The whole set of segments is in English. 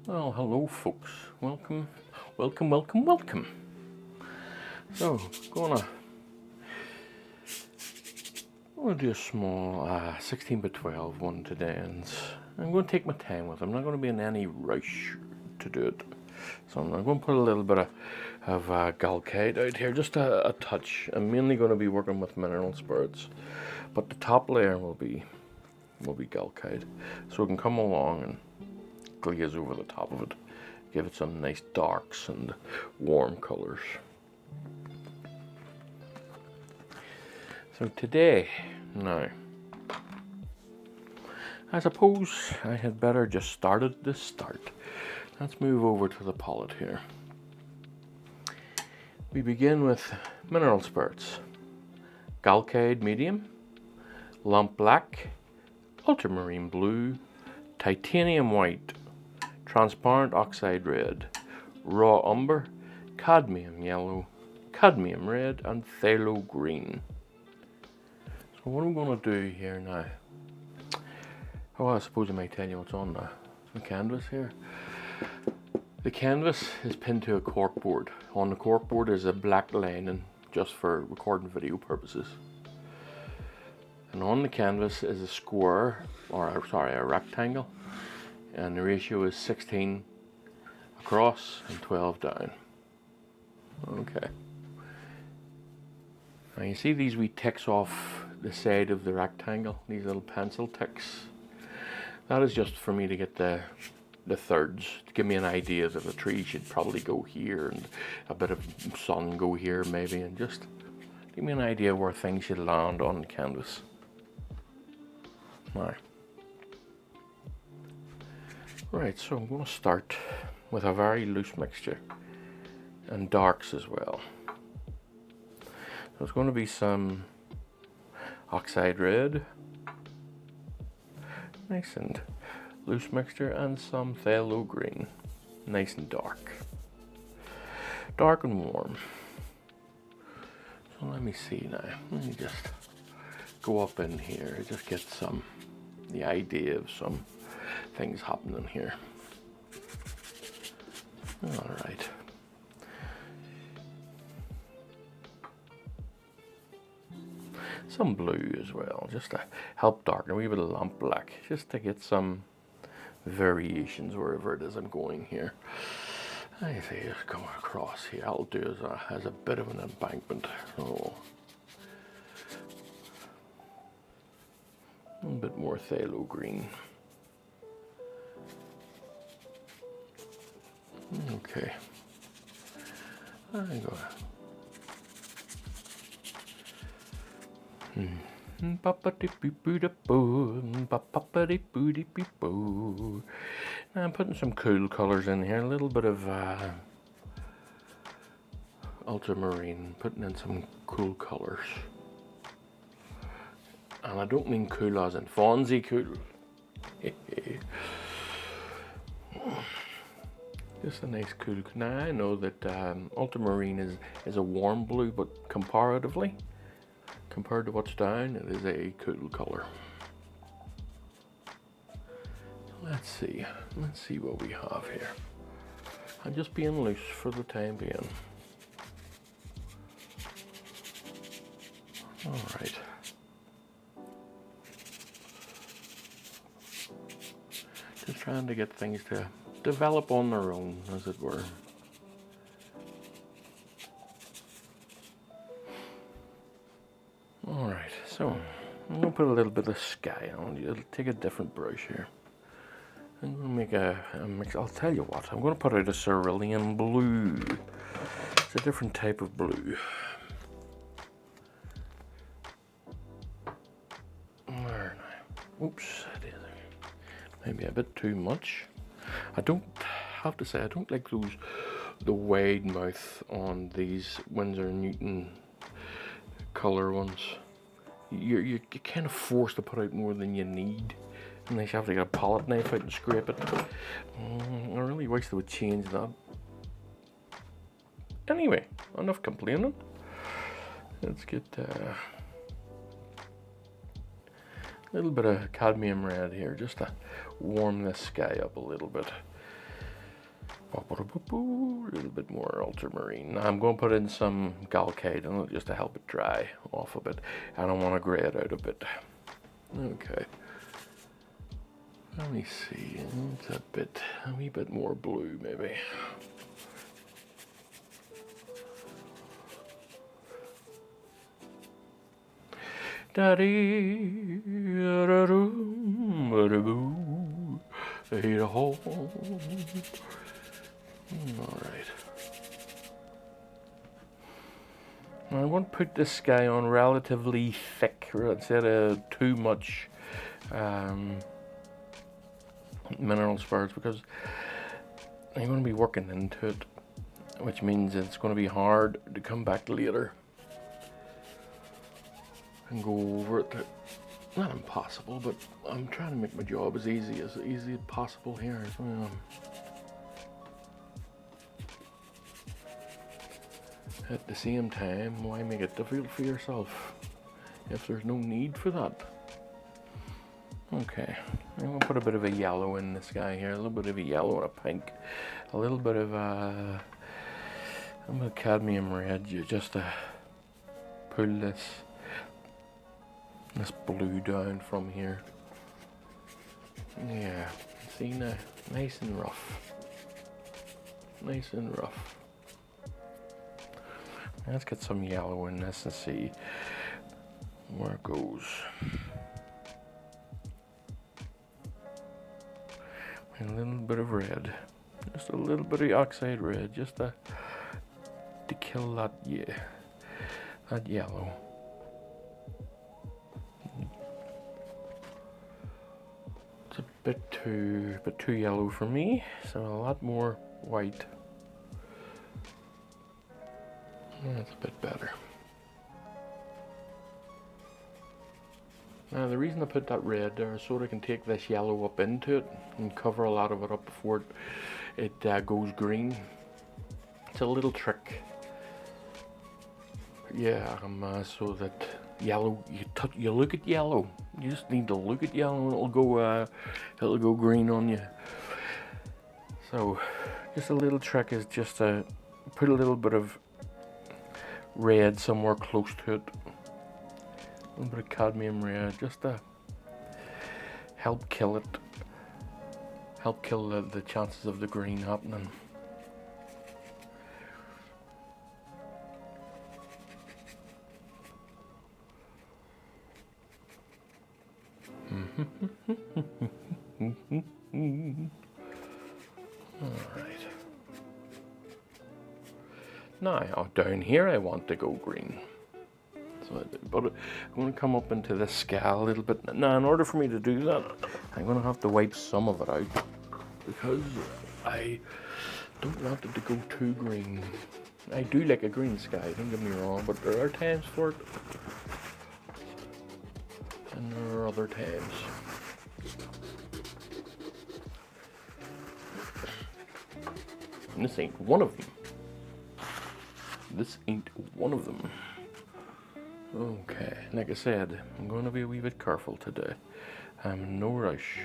Well, hello folks. Welcome, welcome, welcome, welcome. So, gonna do a small 16 by 12 one today, and I'm going to take my time with it. I'm not going to be in any rush to do it. So I'm going to put a little bit of Galkite out here, just a touch. I'm mainly going to be working with mineral spirits, but the top layer will be Galkite, so we can come along and glaze over the top of it, give it some nice darks and warm colors. So today, now, I suppose I had better just start at the start. Let's move over to the palette here. We begin with mineral spirits: Galkite medium, lamp black, ultramarine blue, titanium white, transparent oxide red, raw umber, cadmium yellow, cadmium red, and phthalo green. So what I'm going to do here now, I suppose I might tell you what's on the canvas here. The canvas is pinned to a corkboard. On the corkboard is a black lining just for recording video purposes. And on the canvas is a square, a rectangle, and the ratio is 16 across and 12 down. Okay. Now you see these wee ticks off the side of the rectangle, these little pencil ticks. That is just for me to get the thirds, to give me an idea that the tree should probably go here and a bit of sun go here maybe, and just give me an idea where things should land on the canvas. Now, right, so I'm going to start with a very loose mixture and darks as well. There's going to be some oxide red, nice and loose mixture, and some phthalo green, nice and dark and warm. So let me see now. Let me just go up in here, just get the idea of some things happening here. All right. Some blue as well, just to help darken, a wee bit of lamp black, just to get some variations wherever it is I'm going here. I say just come across here. I'll do as a bit of an embankment. So a little bit more phthalo green. Okay. I go. I'm putting some cool colors in here, a little bit of ultramarine, putting in some cool colors. And I don't mean cool as in Fonzie cool. Just a nice cool. Now I know that ultramarine is a warm blue, but comparatively, compared to what's down, it is a cool color. Let's see what we have here. I'm just being loose for the time being. All right. Just trying to get things to develop on their own, as it were. Alright, so I'm going to put a little bit of sky on. I'll take a different brush here. I'm going to make a mix. I'll tell you what, I'm going to put out a cerulean blue. It's a different type of blue. There now. Oops, that is maybe a bit too much. I don't have to say, I don't like the wide mouth on these Winsor Newton color ones. You're kind of forced to put out more than you need, and you have to get a palette knife out and scrape it. I really wish they would change that. Anyway, enough complaining. Let's get a little bit of cadmium red here, just to warm this sky up a little bit. A little bit more ultramarine. Now I'm going to put in some Galcade in it just to help it dry off a bit. I don't want to grey it out a bit. Okay. Let me see. It's a wee bit more blue maybe. Daddy, Alright. I'm going to put this guy on relatively thick instead of too much mineral spirits, because I'm going to be working into it, which means it's going to be hard to come back later and go over it. Not impossible, but I'm trying to make my job as easy as possible here as well. At the same time, why make it difficult for yourself if there's no need for that? Okay, I'm going to put a bit of a yellow in this guy here, a little bit of a yellow and a pink, a little bit of a cadmium red just to pull this blue down from here. Yeah, see now, nice and rough. Nice and rough. Let's get some yellow in this and see where it goes. And a little bit of red, just a little bit of oxide red, just to kill that yellow. It's a bit too yellow for me, so a lot more white. That's a bit better. Now the reason I put that red there is so that I can take this yellow up into it and cover a lot of it up before it goes green. It's a little trick. Yeah, so that yellow, you look at yellow. You just need to look at yellow and it'll go green on you. So just a little trick is just to put a little bit of red somewhere close to it. A little bit of cadmium red just to help kill it. Help kill the chances of the green happening. Alright. Now down here I want to go green. But I'm going to come up into this scale a little bit. Now in order for me to do that, I'm going to have to wipe some of it out, because I don't want it to go too green. I do like a green sky, don't get me wrong, but there are times for it. And there are other times. And this ain't one of them. This ain't one of them. Okay, like I said, I'm going to be a wee bit careful today. I'm in no rush.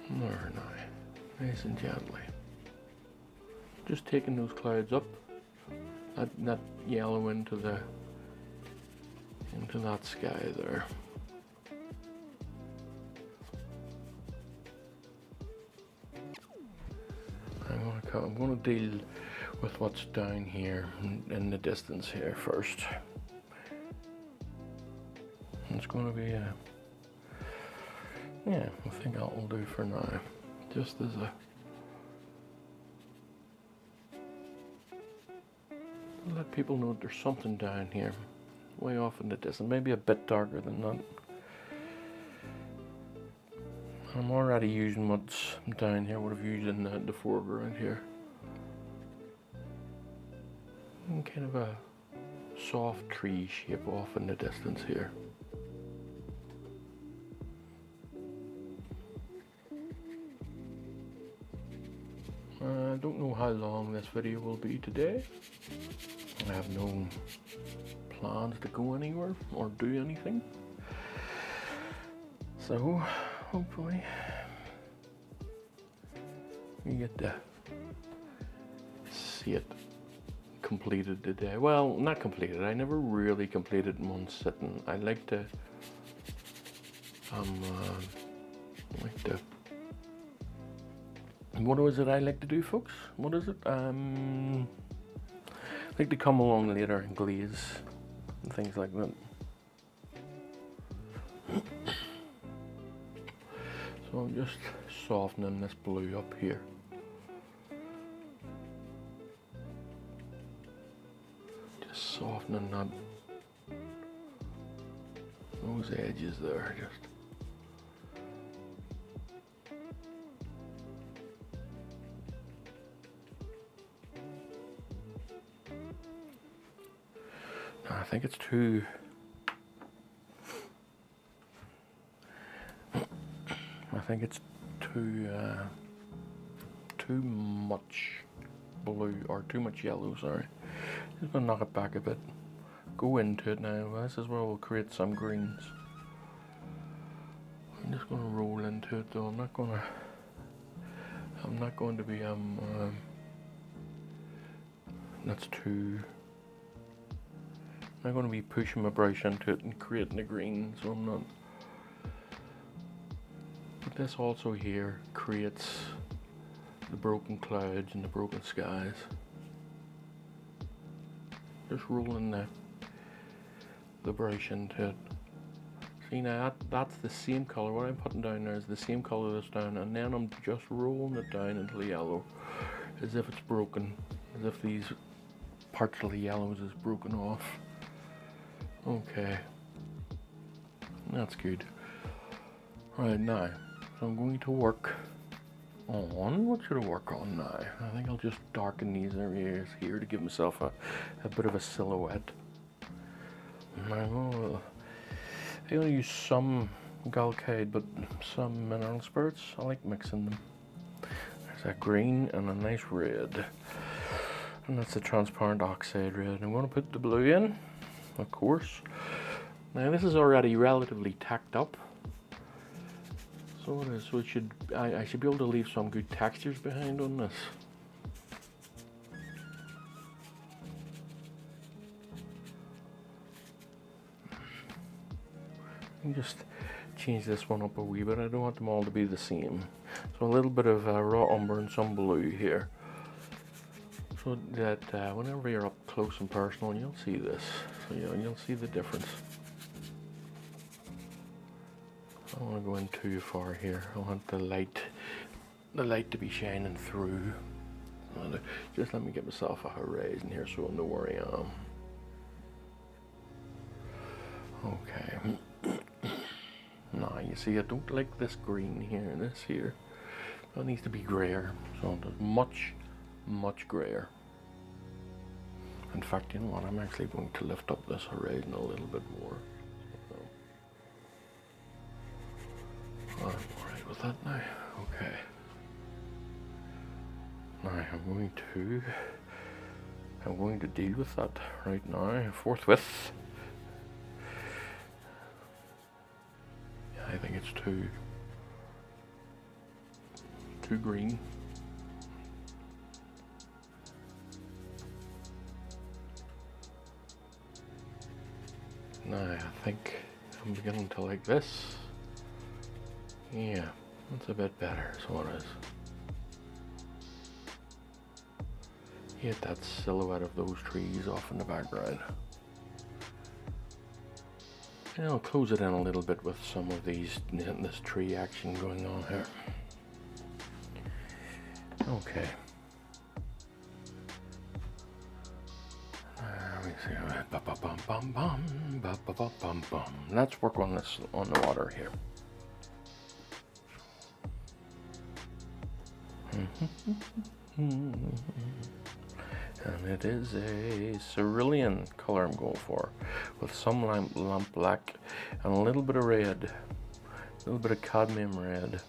There now, nice and gently. Just taking those clouds up, that yellow into that sky there. I'm going to deal with what's down here in the distance here first. It's going to be yeah, I think that'll do for now. Just as let people know there's something down here, way off in the distance, maybe a bit darker than that. I'm already using what's down here, what I've used in the foreground here. And kind of a soft tree shape off in the distance here. I don't know how long this video will be today. I have no plans to go anywhere or do anything. So hopefully you get to see it completed today. Well, not completed. I never really completed in one sitting. I like to what is it I like to do, folks? What is it? I like to come along later and glaze and things like that. So I'm just softening this blue up here. Just softening that, those edges there, just. I think it's too. I think it's too much blue, or too much yellow, sorry. Just gonna knock it back a bit. Go into it now. This is where we'll create some greens. I'm just gonna roll into it though. I'm not going to be that's too. I'm not going to be pushing my brush into it and creating a green, so I'm not. But this also here creates the broken clouds and the broken skies. Just rolling the brush into it. See now, that's the same color. What I'm putting down there is the same color that's down, and then I'm just rolling it down into the yellow, as if it's broken, as if these parts of the yellows is broken off. Okay, that's good. Right now, so I'm going to work on, what should I work on now? I think I'll just darken these areas here to give myself a bit of a silhouette. I'm gonna use some Galcade, but some mineral spirits. I like mixing them. There's that green and a nice red. And that's the transparent oxide red. I'm gonna put the blue in, of course. Now this is already relatively tacked up. So it is. So it should. I should be able to leave some good textures behind on this. Just change this one up a wee bit. I don't want them all to be the same. So a little bit of raw umber and some blue here. So that whenever you're up close and personal, you'll see this. So you'll see the difference. I don't want to go in too far here. I want the light to be shining through. Just let me get myself a horizon here so I know where I am. Okay. Now you see, I don't like this green here. This here, it needs to be grayer. So it's much grayer. In fact, you know what? I'm actually going to lift up this horizon a little bit more. I'm alright with that now. Okay. Now I'm going to deal with that right now, forthwith. Yeah, I think it's too green. Now I think I'm beginning to like this. Yeah, that's a bit better, so it is. Get that silhouette of those trees off in the background. And I'll close it in a little bit with some of this tree action going on here. Okay. Let me see. Let's work on this on the water here. And it is a cerulean color I'm going for, with some lamp black and a little bit of red, a little bit of cadmium red,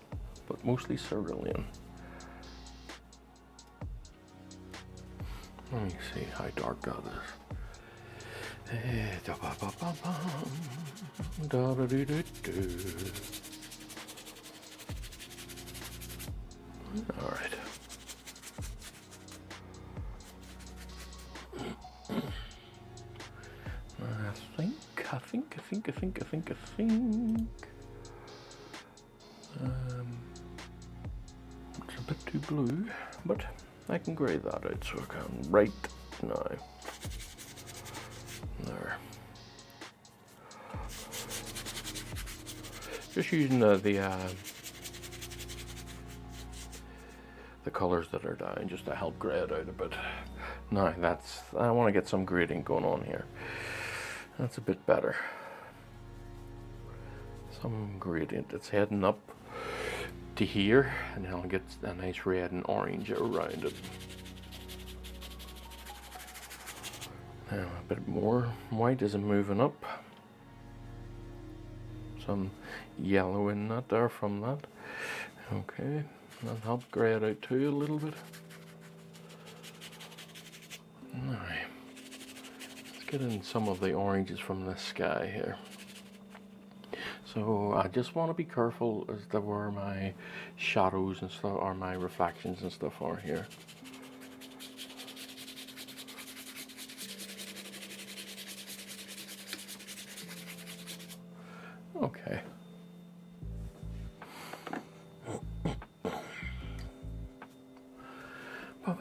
but mostly cerulean. Let me see how dark that is. All right. I think. It's a bit too blue, but I can grey that out, so I can right now. There. Just using the colours that are down just to help grey it out a bit. Now I want to get some grading going on here. That's a bit better. Some gradient. It's heading up to here, and then I'll get a nice red and orange around it. Now a bit more white as I'm moving up. Some yellow in that there from that. Okay, that'll help grey it out too a little bit. Now, let's get in some of the oranges from the sky here. So I just want to be careful as to where my shadows and stuff, or my reflections and stuff are here. Okay. A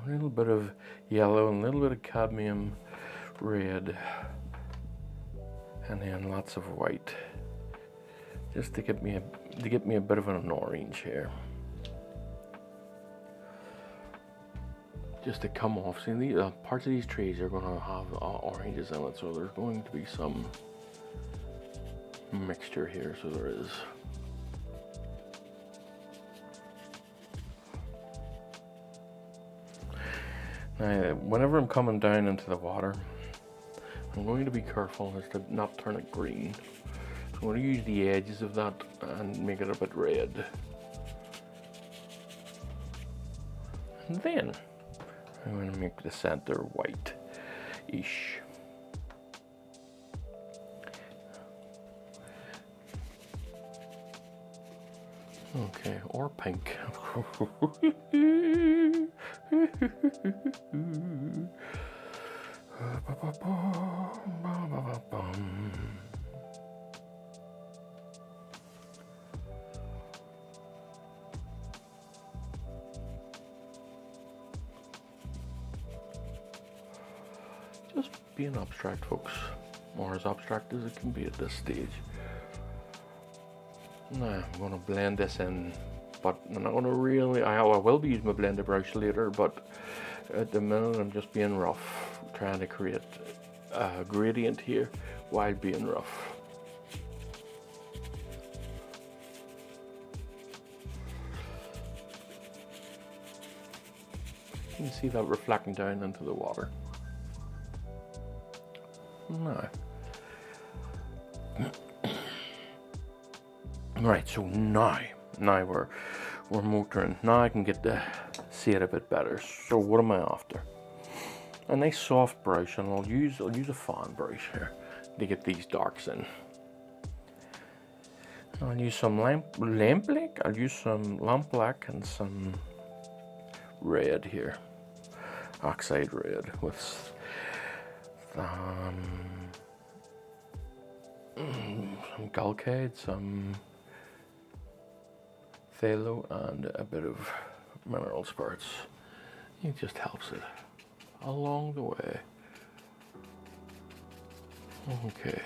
little bit of yellow and a little bit of cadmium red, and then lots of white, just to get me a bit of an orange here, just to come off. See, the parts of these trees are going to have oranges in it, so there's going to be some mixture here. So there is. Now, whenever I'm coming down into the water, I'm going to be careful as to not turn it green. So I'm going to use the edges of that and make it a bit red. And then I'm going to make the center white-ish. Okay, or pink. Just being abstract, folks, or as abstract as it can be at this stage. Now I'm going to blend this in, but I'm not going to really, I will be using my blender brush later, but at the minute I'm just being rough, trying to create a gradient here while being rough. You can see that reflecting down into the water. Now. Right, so now we're motoring. Now I can get to see it a bit better. So what am I after? A nice soft brush, and I'll use a fan brush here to get these darks in. I'll use some lamp black. I'll use some lamp black and some red here, oxide red with some Galcade, some phthalo, and a bit of mineral spirits. It just helps it along the way. Okay,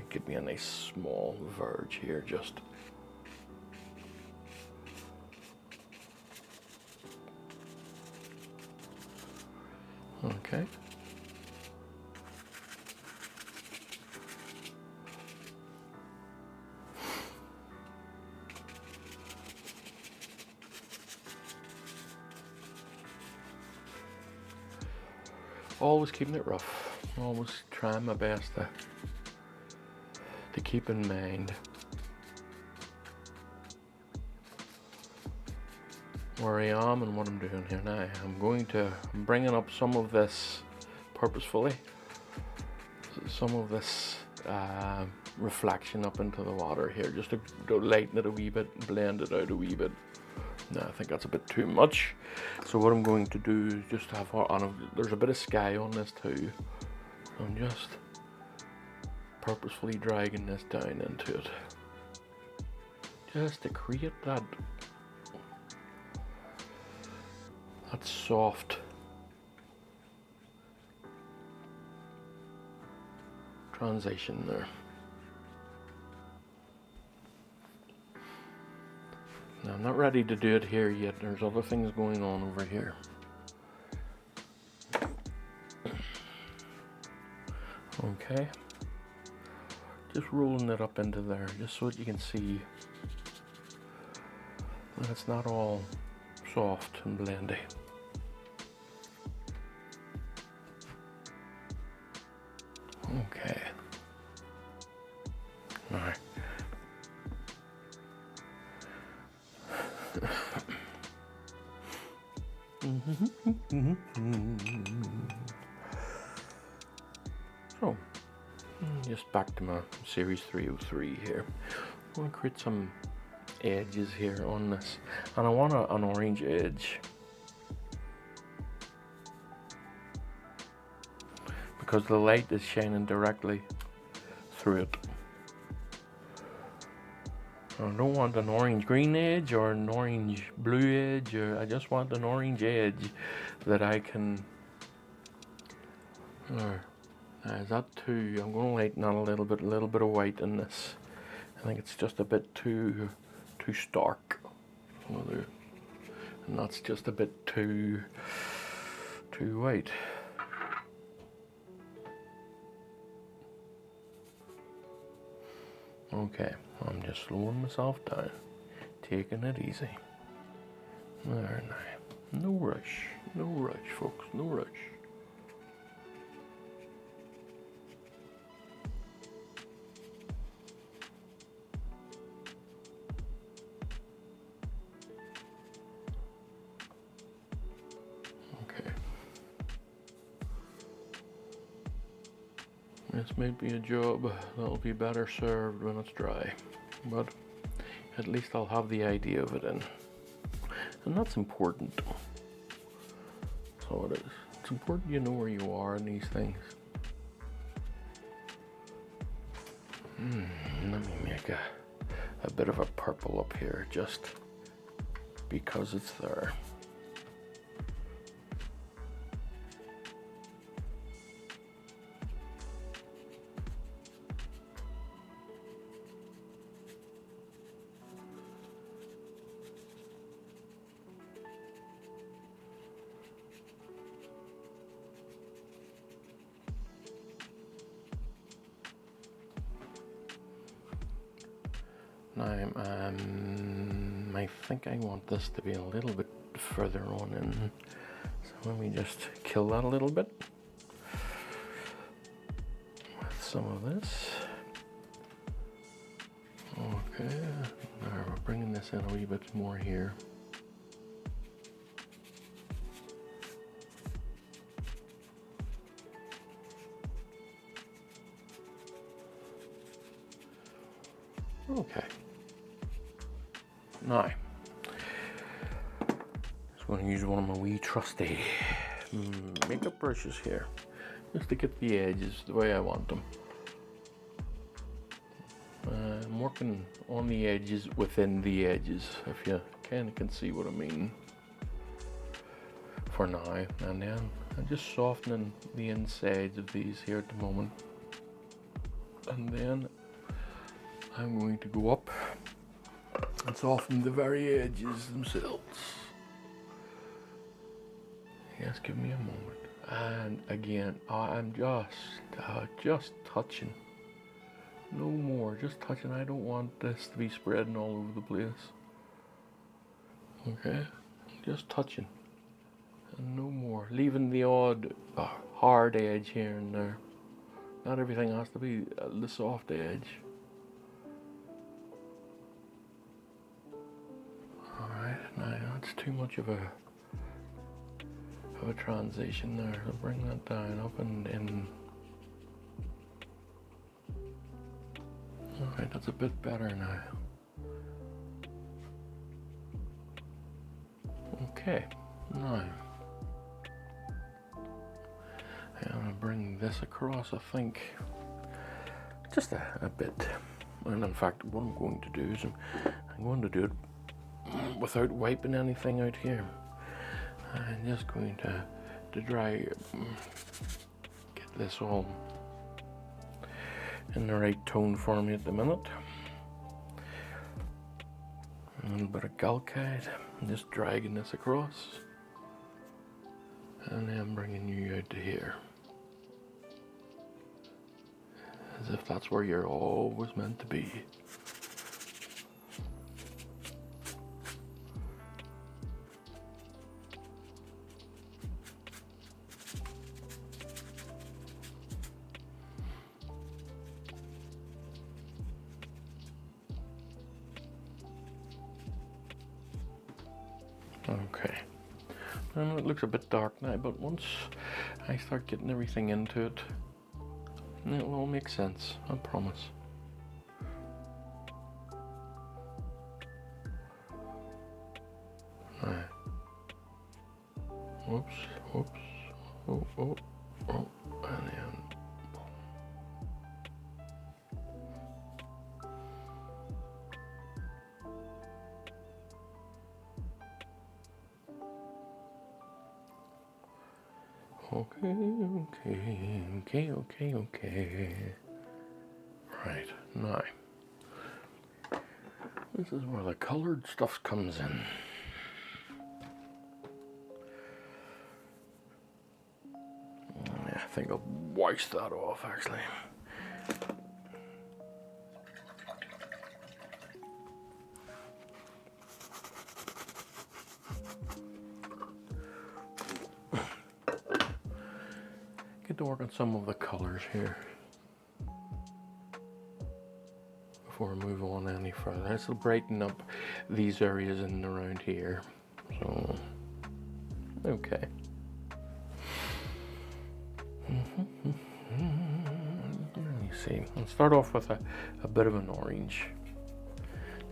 give me a nice small verge here, just. Okay. Always keeping it rough. Always trying my best to keep in mind where I am and what I'm doing here now. I'm bringing up some of this purposefully. Some of this reflection up into the water here, just to lighten it a wee bit, blend it out a wee bit. No, I think that's a bit too much. So what I'm going to do is just have there's a bit of sky on this too. So I'm just purposefully dragging this down into it, just to create that soft transition there. Now, I'm not ready to do it here yet. There's other things going on over here. Okay. Just rolling it up into there, just so that you can see that it's not all soft and blendy. Okay. All right. So, just back to my series 303 here. I want to create some edges here on this, and I want an orange edge because the light is shining directly through it. I don't want an orange green edge or an orange blue edge, I just want an orange edge that I can. Is that too? I'm going to lighten that a little bit of white in this. I think it's just a bit too stark, and that's just a bit too white. Okay, I'm just slowing myself down, taking it easy. There now. No rush, folks, no rush. Okay. This may be a job that'll be better served when it's dry, but at least I'll have the idea of it in. And that's important. So it is. It's important you know where you are in these things. Let me make a bit of a purple up here, just because it's there. Now, I think I want this to be a little bit further on in, so let me just kill that a little bit with some of this. Okay, now we're bringing this in a wee bit more here. Okay. Now, just going to use one of my wee trusty makeup brushes here, just to get the edges the way I want them. I'm working on the edges within the edges, if you kind of can see what I mean for now. And then I'm just softening the insides of these here at the moment. And then I'm going to go up and soften the very edges themselves. Just give me a moment. And again, I'm just touching. No more, just touching. I don't want this to be spreading all over the place. Okay, just touching. And no more. Leaving the odd hard edge here and there. Not everything has to be the soft edge. Alright, now that's too much of a transition there. So bring that down up and in. Right, that's a bit better now. Okay, now I'm going to bring this across, I think, just a bit. And in fact, what I'm going to do is I'm going to do it without wiping anything out here. I'm just going to dry, get this all in the right tone for me at the minute. A little bit of Galcade, just dragging this across, and then bringing you out to here, as if that's where you're always meant to be. Okay, and it looks a bit dark now, but once I start getting everything into it, it'll all make sense, I promise. Right. Whoops, whoops, oh, oh, oh, and then okay. Right, now, this is where the colored stuff comes in. I think I'll wash that off, actually. Get to work on some of the colors here before I move on any further. This will brighten up these areas in and around here. So, okay. Let me see. I'll start off with a bit of an orange.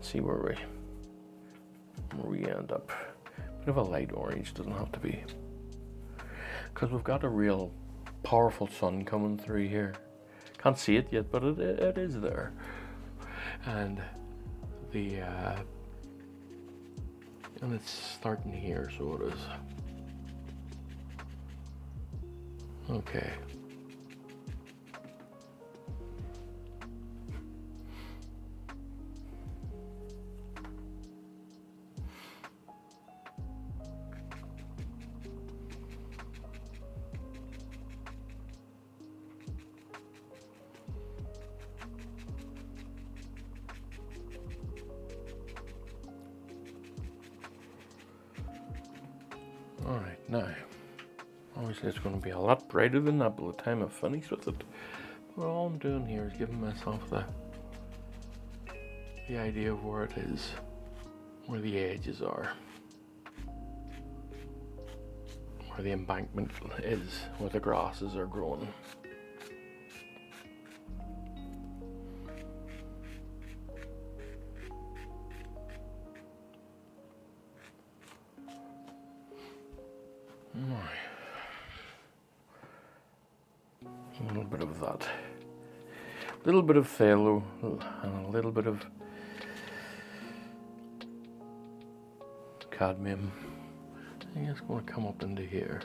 See where we end up. A bit of a light orange, doesn't have to be. Because we've got a real powerful sun coming through here. Can't see it yet, but it is there. And and it's starting here, so it is. Okay. Alright, now, obviously it's going to be a lot brighter than that by the time I finish with it. But all I'm doing here is giving myself the idea of where it is, where the edges are, where the embankment is, where the grasses are growing. A little bit of that, a little bit of phthalo, and a little bit of cadmium. I'm just going to come up into here.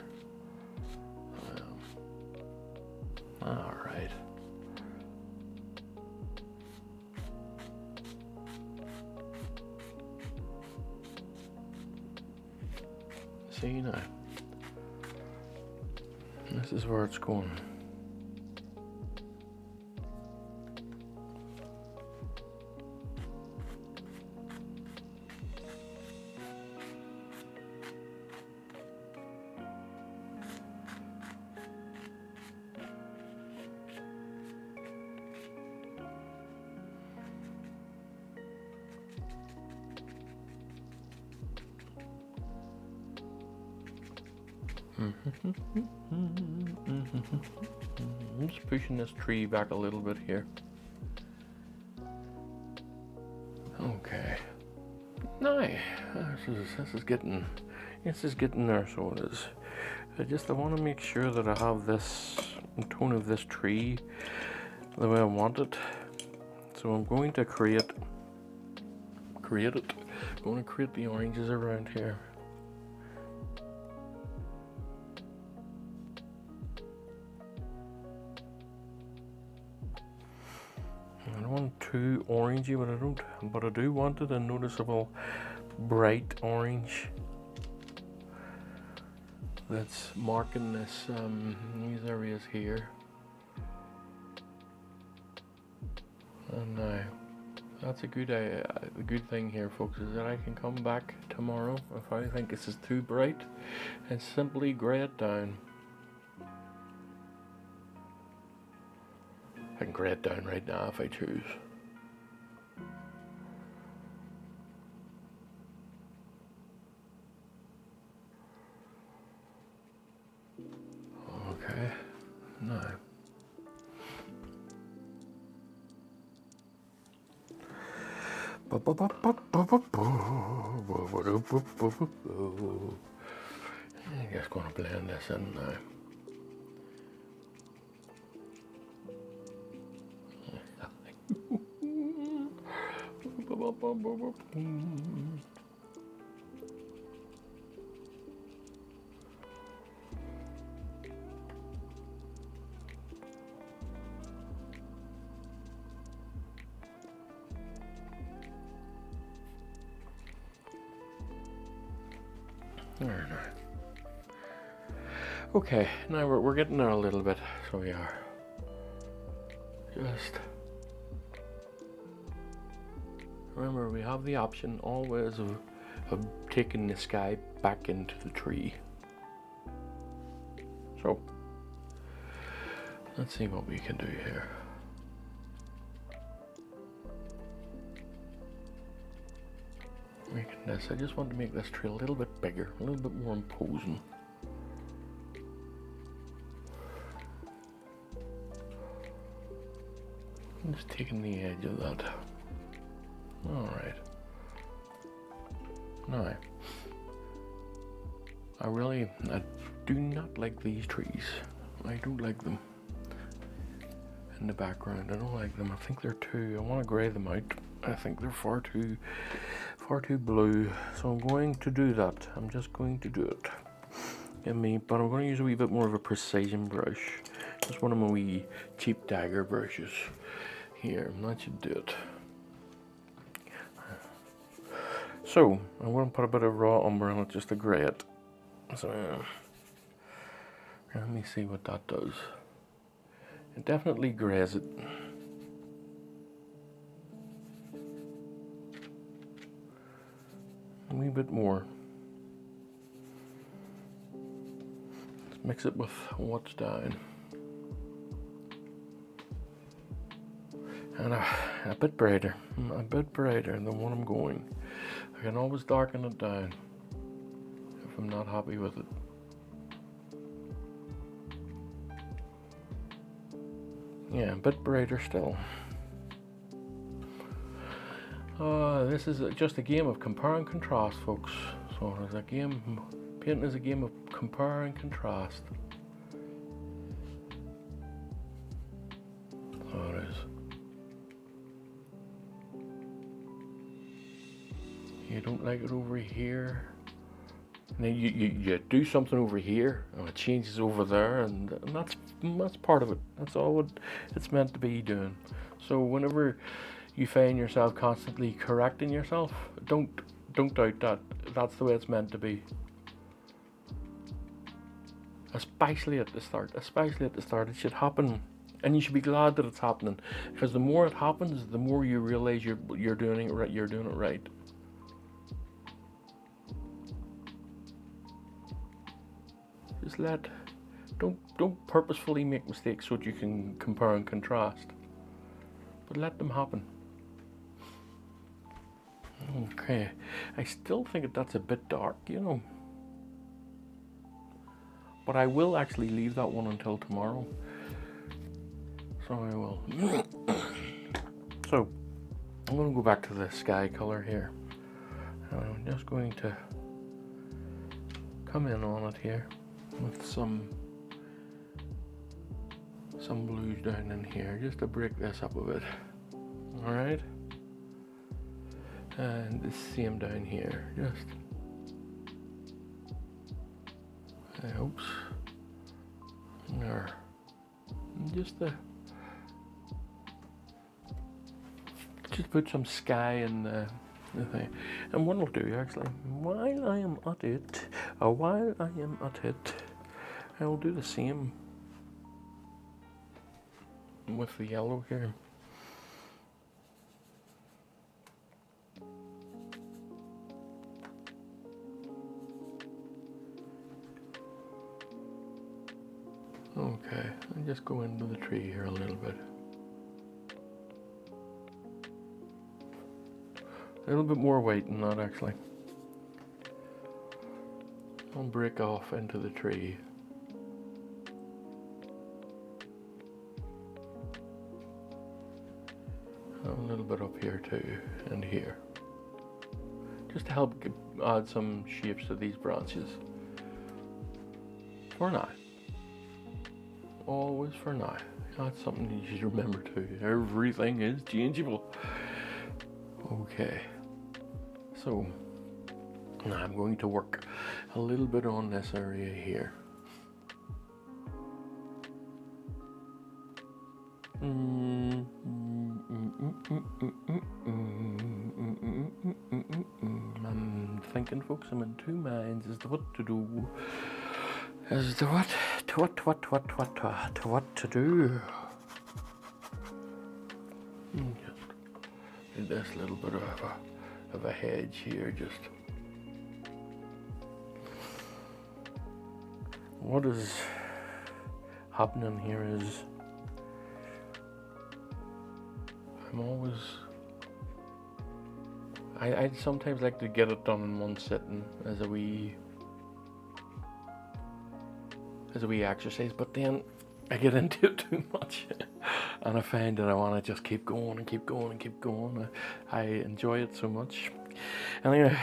All right. See now, this is where it's going. I'm just pushing this tree back a little bit here. Now, this is getting there, so it is. I want to make sure that I have this tone of this tree the way I want it. So I'm going to create it. I'm going to create the oranges around here. I don't want too orangey, but I do want it a noticeable bright orange that's marking these areas here. And now that's a good the good thing here, folks, is that I can come back tomorrow if I think this is too bright and simply grey it down. I can grey it down right now if I choose. Okay, now. I just going to blend this in now. There, now. Okay, now we're getting there a little bit, so we are. Just remember, we have the option always of taking the sky back into the tree. So let's see what we can do here. Making this, I just want to make this tree a little bit bigger, a little bit more imposing. I'm just taking the edge of that. Alright. Now, I do not like these trees. I don't like them in the background. I don't like them. I think they're I want to grey them out. I think they're far too blue. So I'm going to do that. I'm just going to do it. But I'm going to use a wee bit more of a precision brush. Just one of my wee cheap dagger brushes here. And that should do it. So I'm going to put a bit of raw umber on it just to grey it. So let me see what that does. It definitely greys it. A wee bit more. Let's mix it with what's down. And a bit brighter than what I'm going. I can always darken it down if I'm not happy with it. Yeah, a bit brighter still. This is just a game of compare and contrast, folks. So there's a game, painting is a game of compare and contrast. So it is. You don't like it over here, and then you do something over here and it changes over there, and that's part of it. That's all what it's meant to be doing. So whenever you find yourself constantly correcting yourself, don't doubt that. That's the way it's meant to be. Especially at the start, it should happen, and you should be glad that it's happening, because the more it happens, the more you realize you're doing it right. You're doing it right. Just don't purposefully make mistakes so that you can compare and contrast, but let them happen. Okay, I still think that's a bit dark, you know, but I will actually leave that one until tomorrow. So I will. So I'm going to go back to the sky color here, I'm just going to come in on it here with some blues down in here just to break this up a bit. All right, and the same down here. Oops. There. Just put some sky in the thing. And what I'll do actually, while I am at it, I will do the same with the yellow here. Okay, and just go into the tree here a little bit. A little bit more weight than that actually. I'll break off into the tree. A little bit up here too, and here. Just to help add some shapes to these branches. For now. Always for now. That's something you should remember too. Everything is changeable. Okay. So, now I'm going to work a little bit on this area here. I'm thinking, folks, I'm in two minds as to what to do. As to what to do. Just do this little bit of a hedge here, just. What is happening here is I sometimes like to get it done in one sitting as a wee exercise, but then I get into it too much and I find that I want to just keep going and keep going and keep going. I enjoy it so much. Anyway,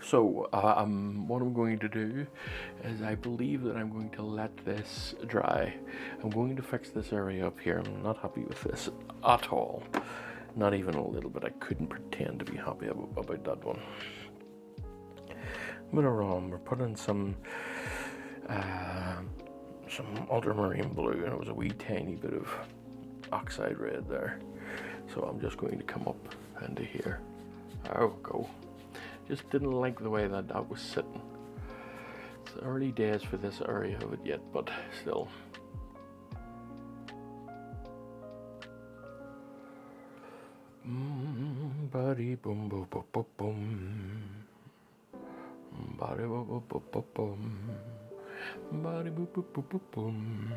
so what I'm going to do is I believe that I'm going to let this dry. I'm going to fix this area up here. I'm not happy with this at all. Not even a little bit. I couldn't pretend to be happy about that one. But we're putting some ultramarine blue, and it was a wee tiny bit of oxide red there. So I'm just going to come up into here. There we go. Just didn't like the way that was sitting. It's early days for this area of it yet, but still. Body boom boom boom boom boom. Body boom boom boom boom boom. Body boom boom boom boom boom.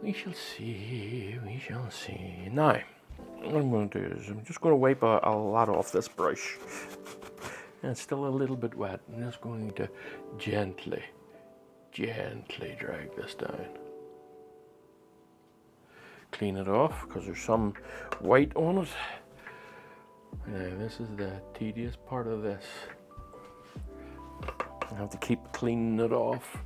We shall see. We shall see. Now, what I'm going to do is I'm just going to wipe a lot off this brush. And it's still a little bit wet. I'm just going to gently drag this down. Clean it off because there's some white on it. Now this is the tedious part of this. I have to keep cleaning it off.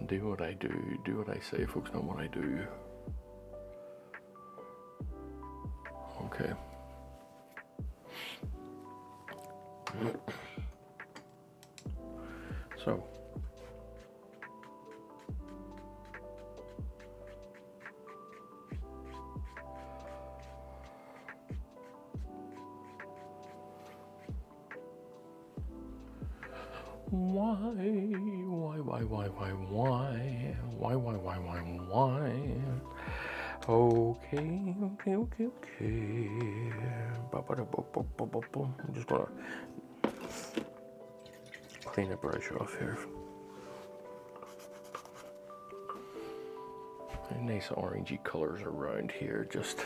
Do what I do what I say, folks, not what I do. Okay. So. Why? Okay. I'm just gonna clean the brush off here. Nice orangey colors around here, just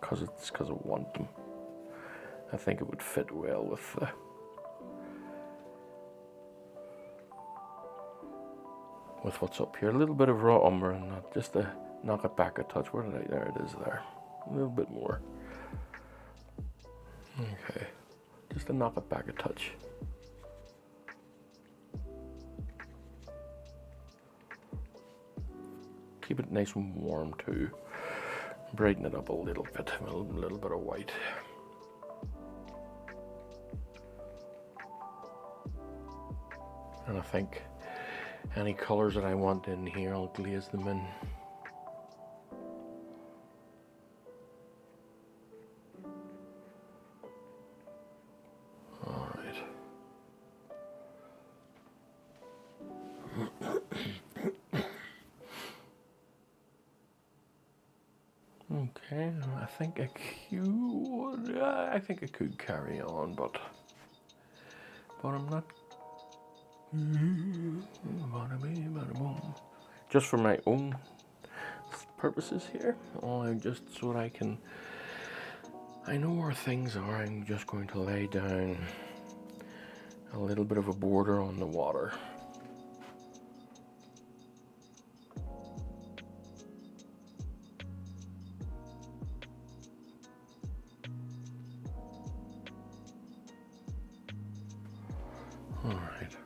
because I want them. I think it would fit well with the with what's up here. A little bit of raw umber and that, just to knock it back a touch. Where did I? There it is there. A little bit more. Okay, just to knock it back a touch. Keep it nice and warm too. Brighten it up a little bit, a little bit of white. And I think any colors that I want in here, I'll glaze them in. All right. Okay, I think I could carry on, but I'm not. Just for my own purposes here, just so that I know where things are. I'm just going to lay down a little bit of a border on the water. All right.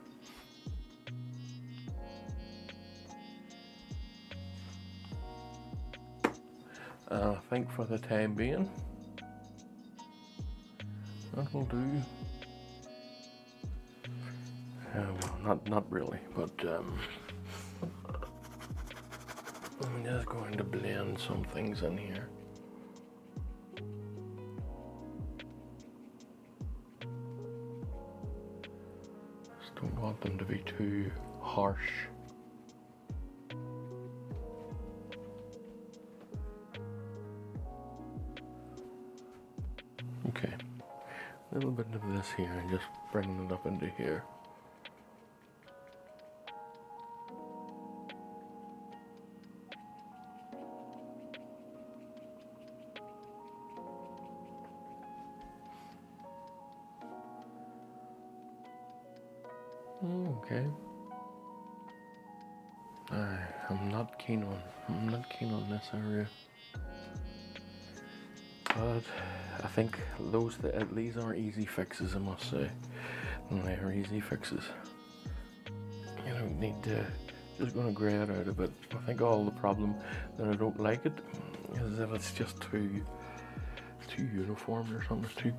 I think for the time being, that will do. Well, not really, but I'm just going to blend some things in here. Just don't want them to be too harsh. Okay, a little bit of this here and just bringing it up into here. Okay. I'm not keen on this area. But I think these are easy fixes, I must say. They are easy fixes. You don't need to, just going to grey it out a bit. I think all the problem that I don't like it is that it's just too uniform or something. It's too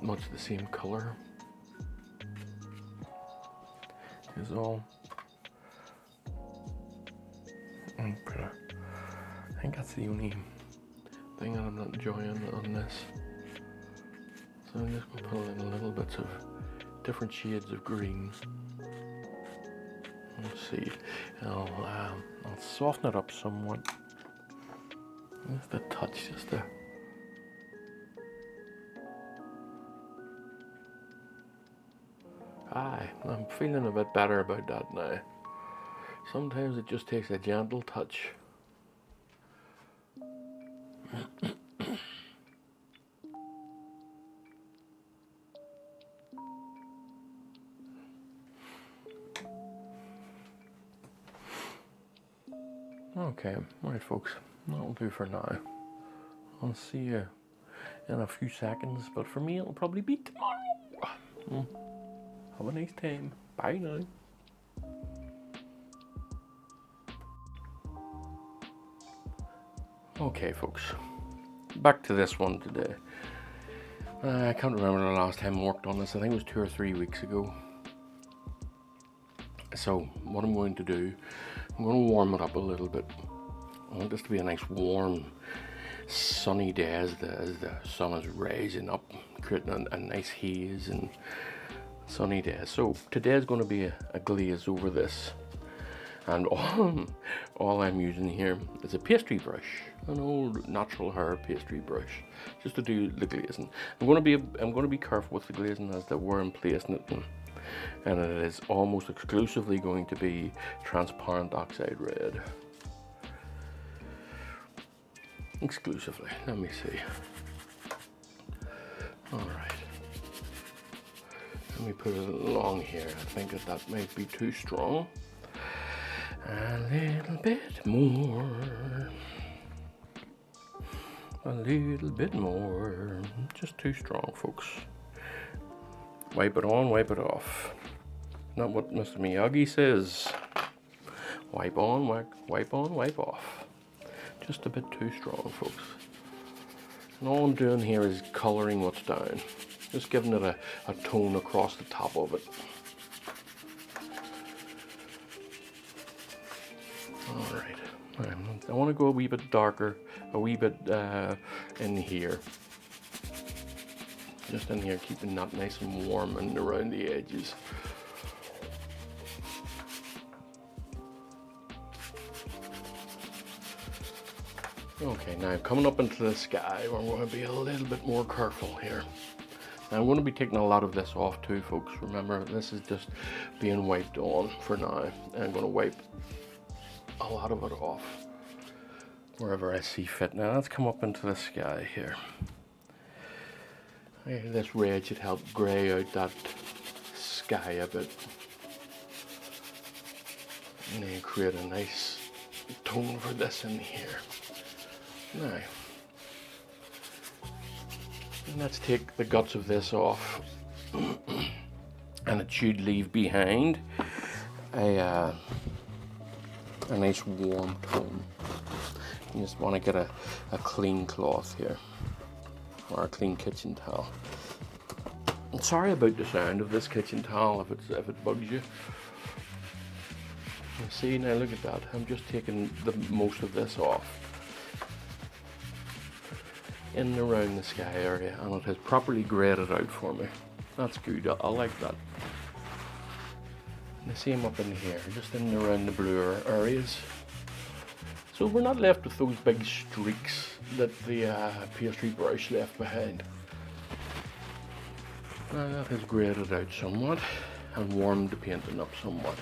much the same colour. Is all. I think that's the only thing that I'm not enjoying on this. So I'm just going to put in little bits of different shades of green. Let's see. I'll soften it up somewhat. Just a touch, just a. I'm feeling a bit better about that now. Sometimes it just takes a gentle touch. Okay, right folks, that'll do for now. I'll see you in a few seconds, but for me it'll probably be tomorrow. Have a nice time. Bye now. Okay folks, back to this one today. I can't remember the last time I worked on this. I think it was 2 or 3 weeks ago. So what I'm going to do, I'm going to warm it up a little bit. I want this to be a nice warm sunny day as the sun is rising up, creating a nice haze and sunny day. So today is going to be a glaze over this, and all I'm using here is a pastry brush, an old natural hair pastry brush, just to do the glazing. I'm going to be careful with the glazing as to where I'm placing it, and it is almost exclusively going to be transparent oxide red. Exclusively. Let me see. All right. Let me put it along here. I think that might be too strong. A little bit more. A little bit more. Just too strong, folks. Wipe it on, wipe it off. Not what Mr. Miyagi says. Wipe on, wipe on, wipe off. Just a bit too strong, folks. And all I'm doing here is coloring what's down. Just giving it a tone across the top of it. Alright. I want to go a wee bit darker, a wee bit in here. Just in here, keeping that nice and warm and around the edges. Okay, now coming up into the sky, we're going to be a little bit more careful here. Now I'm going to be taking a lot of this off too, folks. Remember, this is just being wiped on for now. And I'm going to wipe a lot of it off wherever I see fit. Now let's come up into the sky here. This red should help grey out that sky a bit. And then create a nice tone for this in here. Now, let's take the guts of this off. And it should leave behind a nice warm tone. You just want to get a clean cloth here, or a clean kitchen towel. I'm sorry about the sound of this kitchen towel if it bugs you. You see, now look at that. I'm just taking the most of this off in and around the sky area, and it has properly grayed it out for me. That's good. I like that. And the same up in here, just in and around the bluer areas. So we're not left with those big streaks that the pastry brush left behind. Now that has grayed it out somewhat and warmed the painting up somewhat.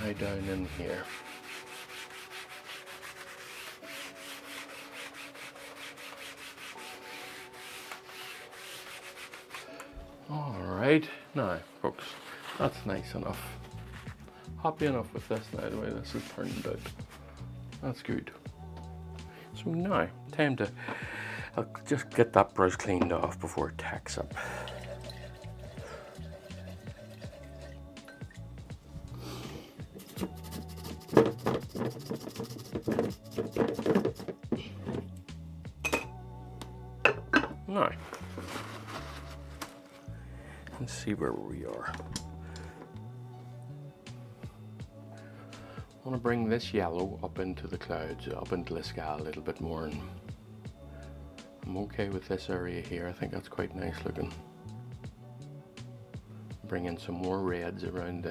And now down in here. Alright, now folks, that's nice enough. Happy enough with this now, the way this has turned out. That's good. So now, time to just get that brush cleaned off before it tacks up. Now, let's see where we are. I want to bring this yellow up into the clouds, up into the sky a little bit more, and I'm okay with this area here. I think that's quite nice looking. Bring in some more reds around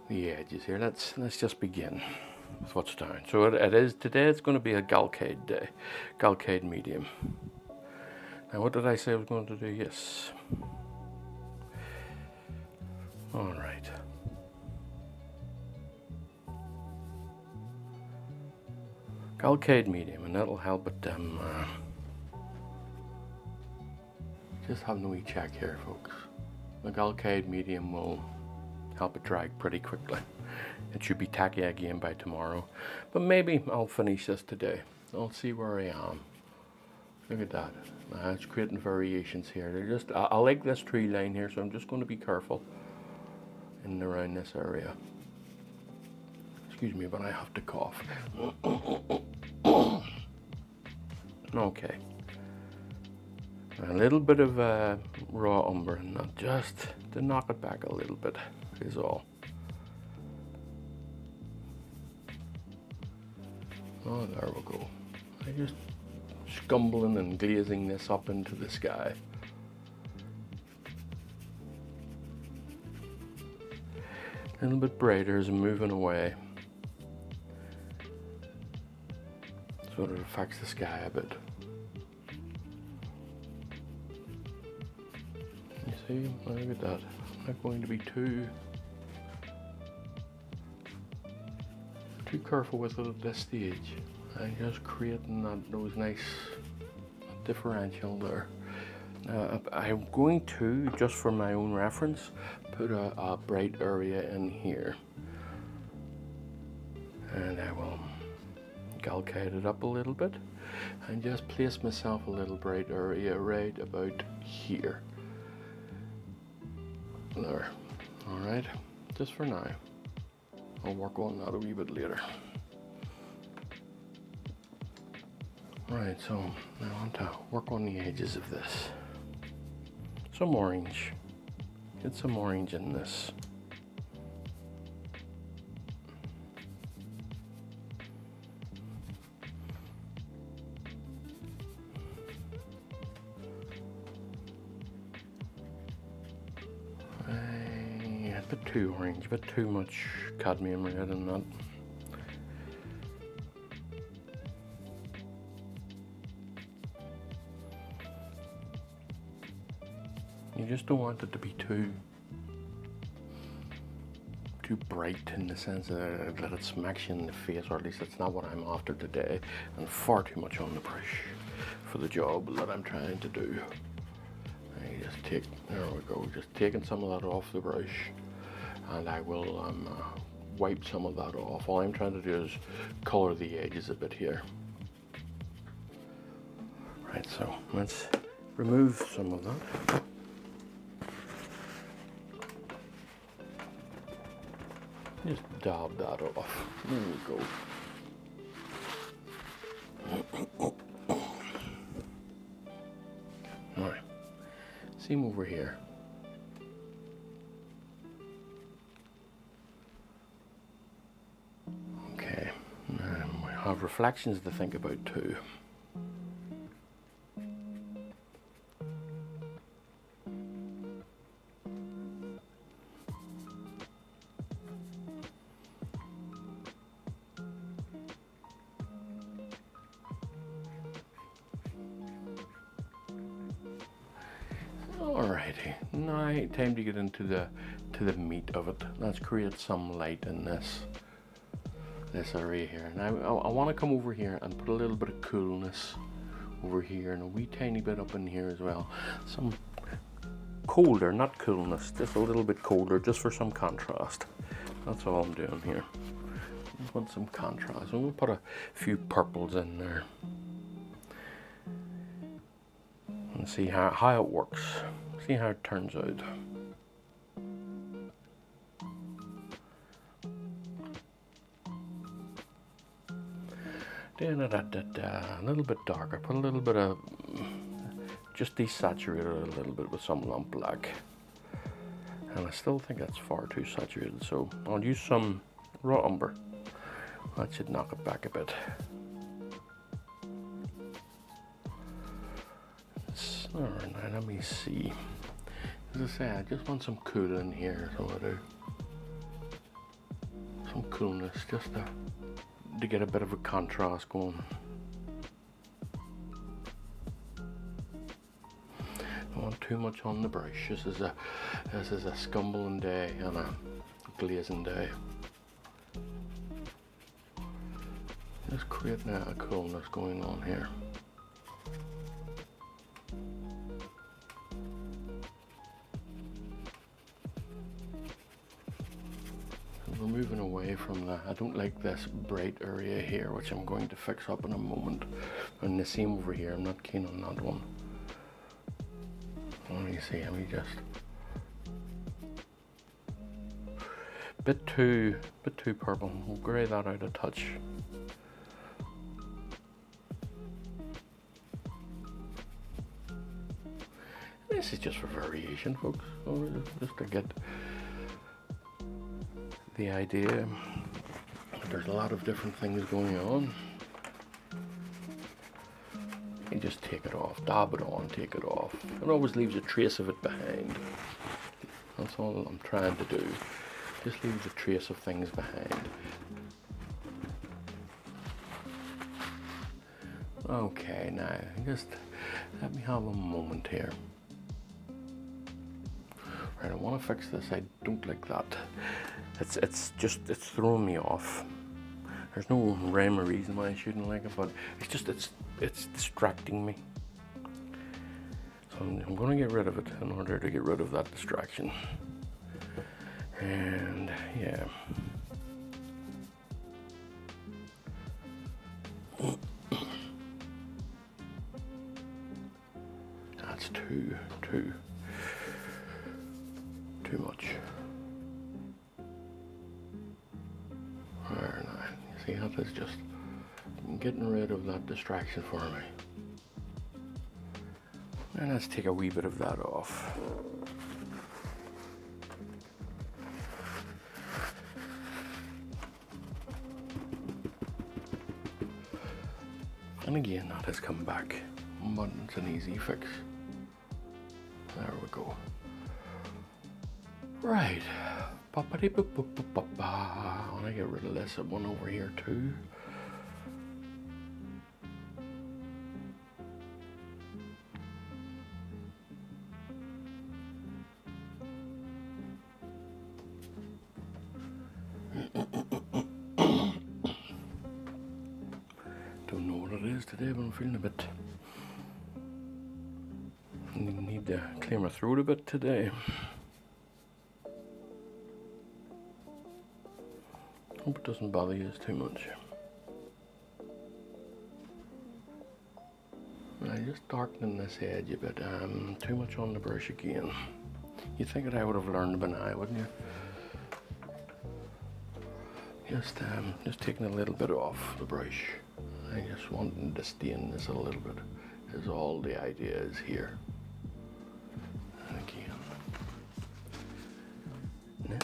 the edges here. Let's just begin with what's down. So it is today. It's going to be a Galcade day, Galcade medium. Now, what did I say I was going to do? Yes. All right. Galcade medium, and that'll help it just having a wee check here, folks. The Galcade medium will help it dry pretty quickly. It should be tacky again by tomorrow, but maybe I'll finish this today. I'll see where I am. Look at that. It's creating variations here. They're just, I like this tree line here, so I'm just going to be careful in and around this area. Excuse me, but I have to cough. Okay. A little bit of raw umber, and that just to knock it back a little bit is all. Oh, there we go. I just scumbling and glazing this up into the sky. A little bit brighter as I'm moving away, so it affects the sky a bit. You see, look at that. I'm not going to be too careful with it at this stage. I'm just creating those nice differential there. I'm going to, just for my own reference, put a bright area in here. And I will calcate it up a little bit and just place myself a little bright area right about here. There. Alright, just for now. I'll work on that a wee bit later. Right, so I want to work on the edges of this. Some orange. Get some orange in this. A bit too orange, a bit too much cadmium red in that. You just don't want it to be too bright in the sense that it smacks you in the face, or at least that's not what I'm after today, and far too much on the brush for the job that I'm trying to do. I just take, there we go, just taking some of that off the brush, and I will wipe some of that off. All I'm trying to do is color the edges a bit here. Right, so let's remove some of that. Just dab that off. There we go. Alright, same over here. Okay, we have reflections to think about too. Alrighty, now time to get into the meat of it. Let's create some light in this area here. Now I want to come over here and put a little bit of coolness over here and a wee tiny bit up in here as well. Some colder, not coolness, just a little bit colder, just for some contrast. That's all I'm doing here. I want some contrast. I'm going to put a few purples in there and see how it works. See how it turns out. A little bit darker. Put a little bit of, just desaturate it a little bit with some lamp black. And I still think that's far too saturated, so I'll use some raw umber. That should knock it back a bit. Alright, now let me see. As I say, I just want some cool in here, so I do. Some coolness, just to get a bit of a contrast going. Don't want too much on the brush. This is a scumbling day and a glazing day. Just creating a coolness going on here. We're moving away from I don't like this bright area here, which I'm going to fix up in a moment. And the same over here, I'm not keen on that one. Let me see, let me just... Bit too purple. We'll grey that out a touch. This is just for variation, folks. So just to get the idea. There's a lot of different things going on. You just take it off, dab it on, take it off. It always leaves a trace of it behind. That's all I'm trying to do. Just leave a trace of things behind. Okay, now just let me have a moment here. Right, I want to fix this. I don't like that. It's throwing me off. There's no rhyme or reason why I shouldn't like it, but it's distracting me. So I'm going to get rid of it in order to get rid of that distraction. And yeah. That's too much. There now. You see how that's just getting rid of that distraction for me. And let's take a wee bit of that off. And again, that has come back, but it's an easy fix. There we go. Right. I want to get rid of this one over here too. Don't know what it is today, but I'm feeling a bit. Need to clear my throat a bit today. Hope it doesn't bother you too much. I just darkening this edge a bit. Too much on the brush again. You'd think that I would have learned by now, wouldn't you? Just taking a little bit off the brush. I just wanting to stain this a little bit. Is all the idea is here. And again. Yeah.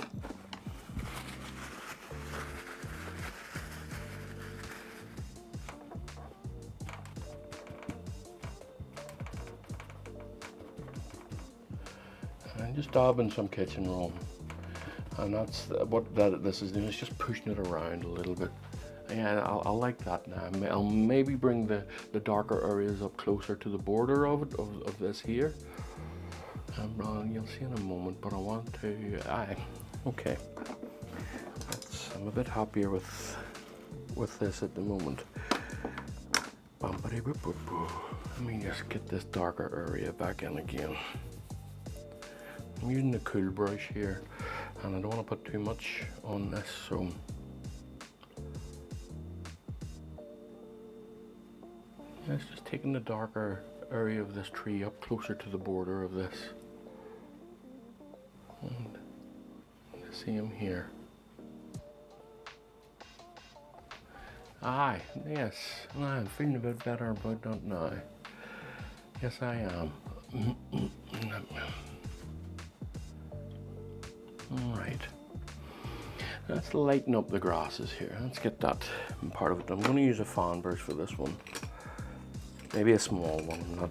And just dabbing some kitchen roll. And that's what this is doing. It's just pushing it around a little bit. Yeah, I like that now. I'll maybe bring the darker areas up closer to the border of it, of this here. You'll see in a moment, but I want to, okay. I'm a bit happier with this at the moment. Let me just get this darker area back in again. I'm using the cool brush here, and I don't want to put too much on this, so it's just taking the darker area of this tree up closer to the border of this. And you see him here. Aye, yes, I'm feeling a bit better about that now. Yes, I am. Alright. Let's lighten up the grasses here. Let's get that part of it. I'm going to use a fan brush for this one. Maybe a small one, not.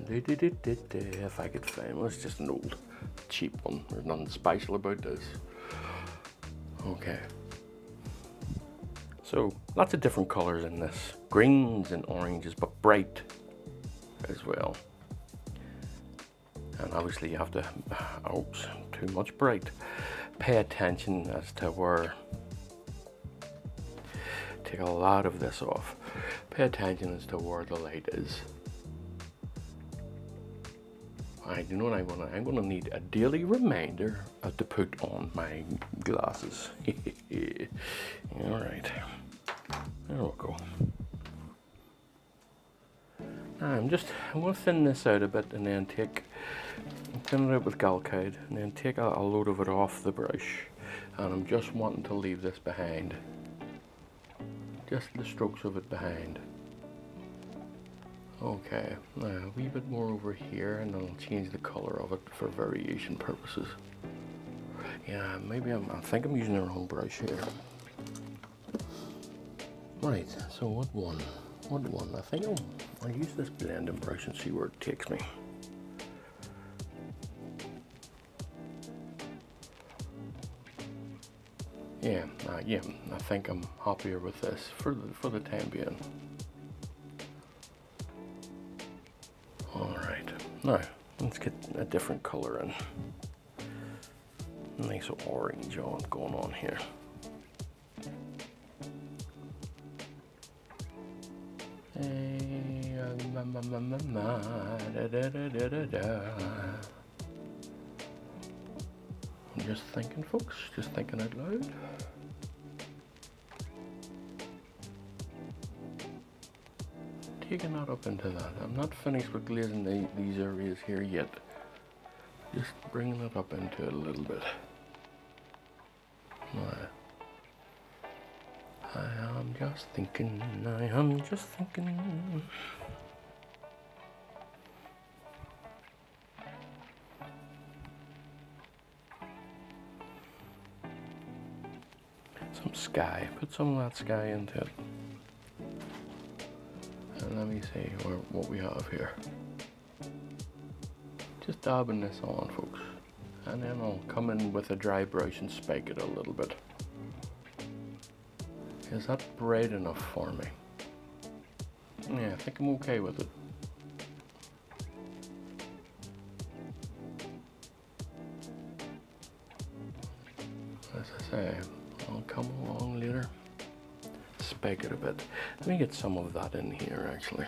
If I could find one, it's just an old cheap one. There's nothing special about this. Okay. So lots of different colors in this. Greens and oranges, but bright as well. And obviously you have to, oops, too much bright. Pay attention as to where. Take a lot of this off. Pay attention as to where the light is. I do know what I'm gonna need a daily reminder to put on my glasses. All right, there we go. I'm gonna thin this out a bit and then thin it out with Galcade and then take a load of it off the brush. And I'm just wanting to leave this behind. Just the strokes of it behind. Okay, now a wee bit more over here and then I'll change the color of it for variation purposes. Yeah, maybe I think I'm using the wrong brush here. Right, so what one? I think I'll use this blending brush and see where it takes me. Yeah, I think I'm happier with this for the time being. All right, now let's get a different color in. Nice orange going on here. I'm just thinking, folks, just thinking out loud. Taking that up into that. I'm not finished with glazing these areas here yet. Just bringing it up into it a little bit. Now, I am just thinking, Some sky, put some of that sky into it. And let me see what we have here. Just dabbing this on, folks. And then I'll come in with a dry brush and spike it a little bit. Is that bright enough for me? Yeah, I think I'm okay with it. As I say, I'll come along later. Spike it a bit. Let me get some of that in here actually.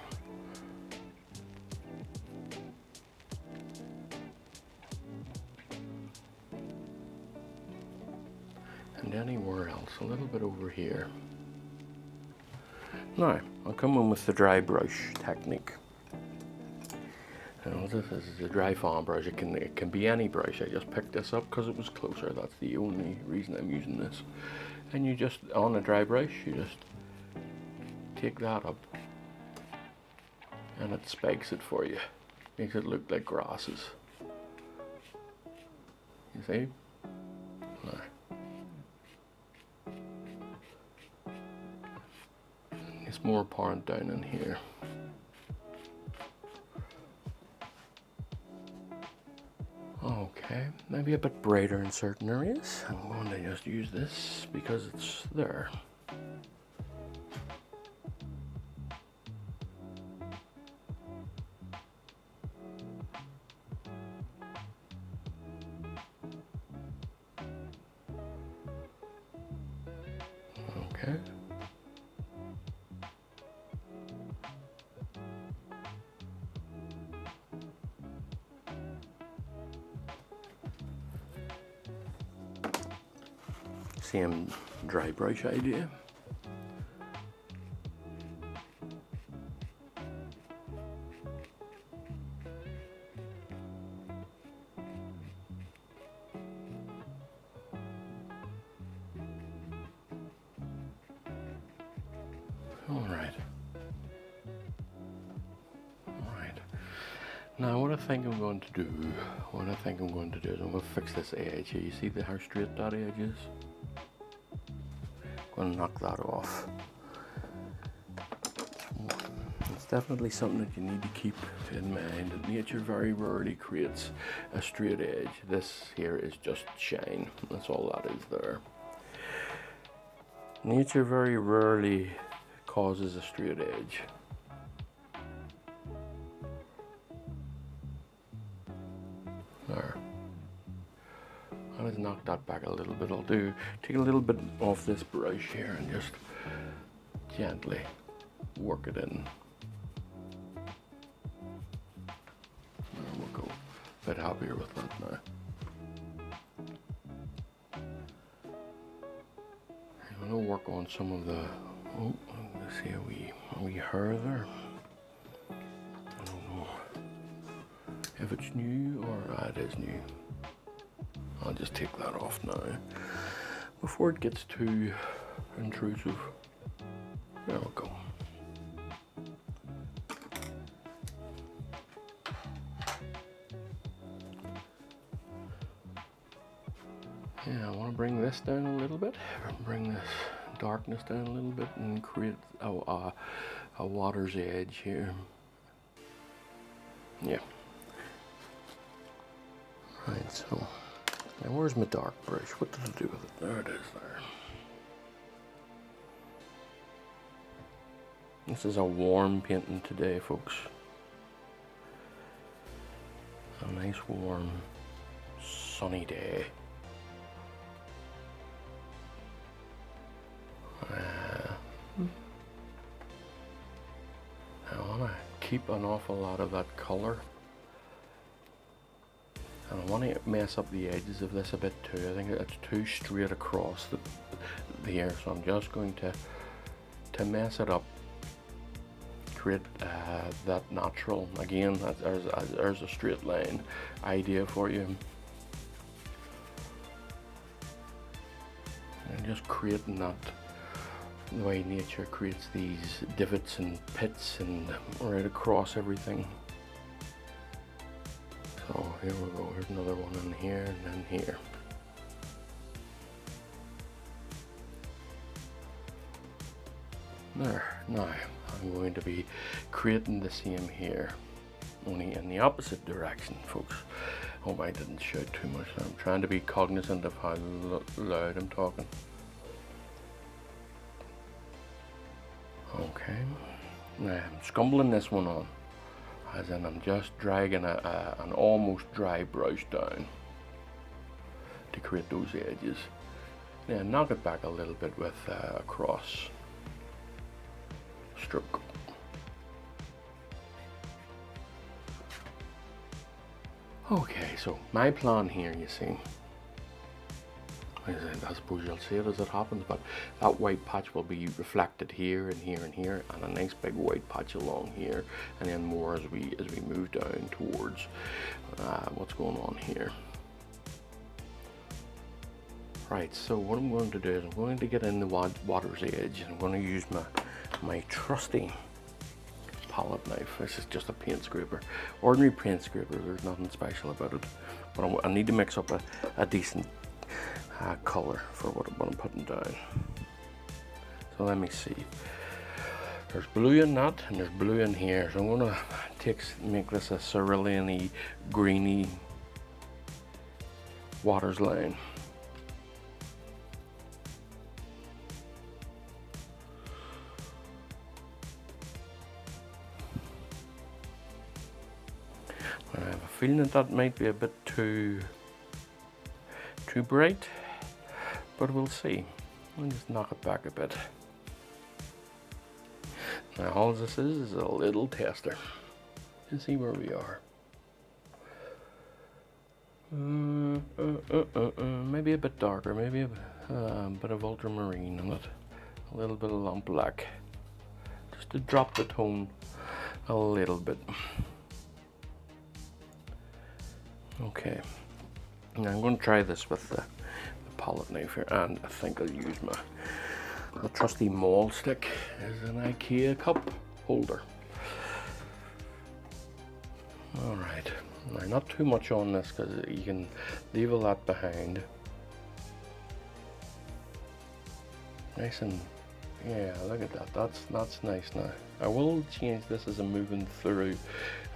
And anywhere else, a little bit over here. Now, I'll come in with the dry brush technique. Now, this is a dry fan brush. It can be any brush. I just picked this up because it was closer. That's the only reason I'm using this. And you just, on a dry brush, you just take that up and it spikes it for you. Makes it look like grasses. You see? Now. It's more apparent down in here. Okay, maybe a bit brighter in certain areas. I'm going to just use this because it's there. Okay. Same dry brush idea. All right. Now what I think I'm going to do, is I'm going to fix this edge here. You see how straight that edge is? I'm going to knock that off. It's definitely something that you need to keep in mind. Nature very rarely creates a straight edge. This here is just shine. That's all that is there. Nature very rarely causes a straight edge. There. I'll just knock that back a little bit. I'll take a little bit off this brush here and just gently work it in. There we'll go. A bit happier with that now. I'm going to work on some of the, let's see a wee hair there. I don't know if it's new or it is new. I'll just take that off now before it gets too intrusive. There we go. Yeah, I want to bring this down a little bit, bring this darkness down a little bit and create a water's edge here. Yeah. Right, so now where's my dark brush? What did I do with it? There it is there. This is a warm painting today, folks. A nice warm sunny day. keep an awful lot of that color. And I want to mess up the edges of this a bit too. I think it's too straight across the air, so I'm just going to mess it up, create that natural. Again, there's a straight line idea for you. And just creating that, the way nature creates these divots and pits and right across everything. So here we go, here's another one in here and then here. There, now I'm going to be creating the same here, only in the opposite direction, folks. Hope I didn't shout too much. I'm trying to be cognizant of how loud I'm talking. Okay, now I'm scumbling this one on, as in I'm just dragging an almost dry brush down to create those edges. Then knock it back a little bit with a cross stroke. Okay, so my plan here, you see, I suppose you'll see it as it happens, but that white patch will be reflected here and here and here, and a nice big white patch along here, and then more as we move down towards what's going on here. Right, so what I'm going to do is I'm going to get in the water's edge, and I'm going to use my trusty palette knife. This is just a paint scraper, ordinary paint scraper. There's nothing special about it, but I need to mix up a decent color for what I'm putting down. So let me see. There's blue in that, and there's blue in here. So I'm going to make this a cerulean-y, greeny water's line. I have a feeling that might be a bit too bright, but we'll see. I'll just knock it back a bit. Now all this is a little tester to see where we are. Maybe a bit darker, maybe a bit of ultramarine on it, a little bit of lamp black, just to drop the tone a little bit. Okay, now I'm going to try this with the palette knife here, and I think I'll use my trusty maul stick as an IKEA cup holder. Alright, now not too much on this because you can leave all that behind. Nice and, yeah, look at that, that's nice now. I will change this as I'm moving through,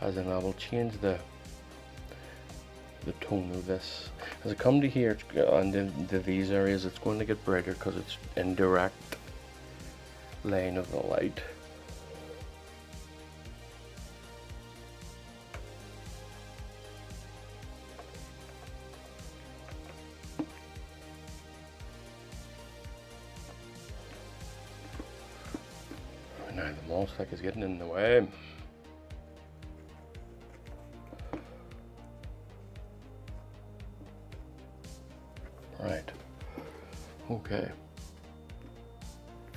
as in I will change the tone of this. As I come to here and into these areas, it's going to get brighter because it's in direct line of the light. Now the maul stick is getting in the way. Right, okay,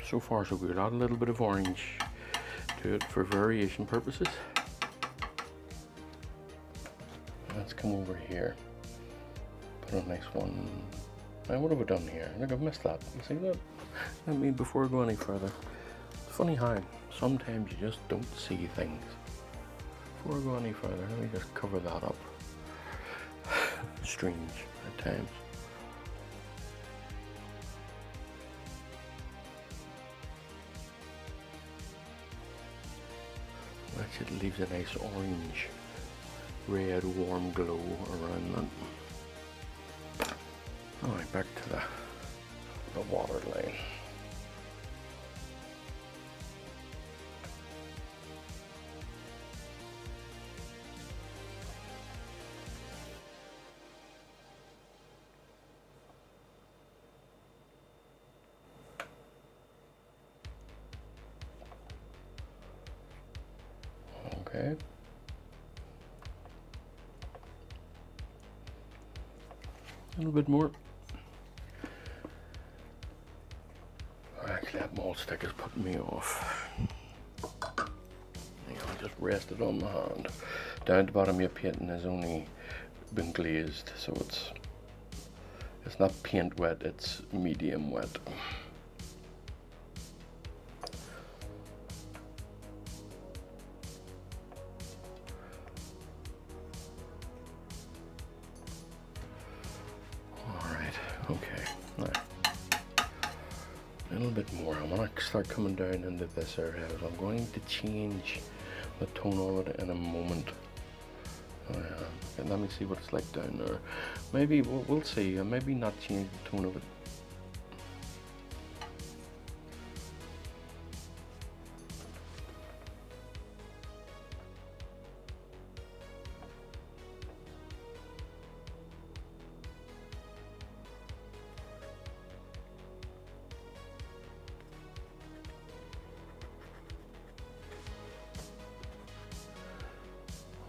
so far so good. Add a little bit of orange to it for variation purposes. Let's come over here, put a nice one. Now what have I done here? Look, I've missed that. You see that? Let me, before I go any further, it's funny how sometimes you just don't see things. Before I go any further, let me just cover that up. Strange at times. It leaves a nice orange, red, warm glow around that. Alright, back to the water line. Okay. A little bit more. Actually, that malt stick is putting me off. I just rest it on the hand. Down at the bottom, your painting has only been glazed, so it's not paint wet, it's medium wet. Alright, okay. Now, a little bit more. I'm going to start coming down into this area. I'm going to change the tone of it in a moment. And let me see what it's like down there. Maybe we'll see. Maybe not change the tone of it.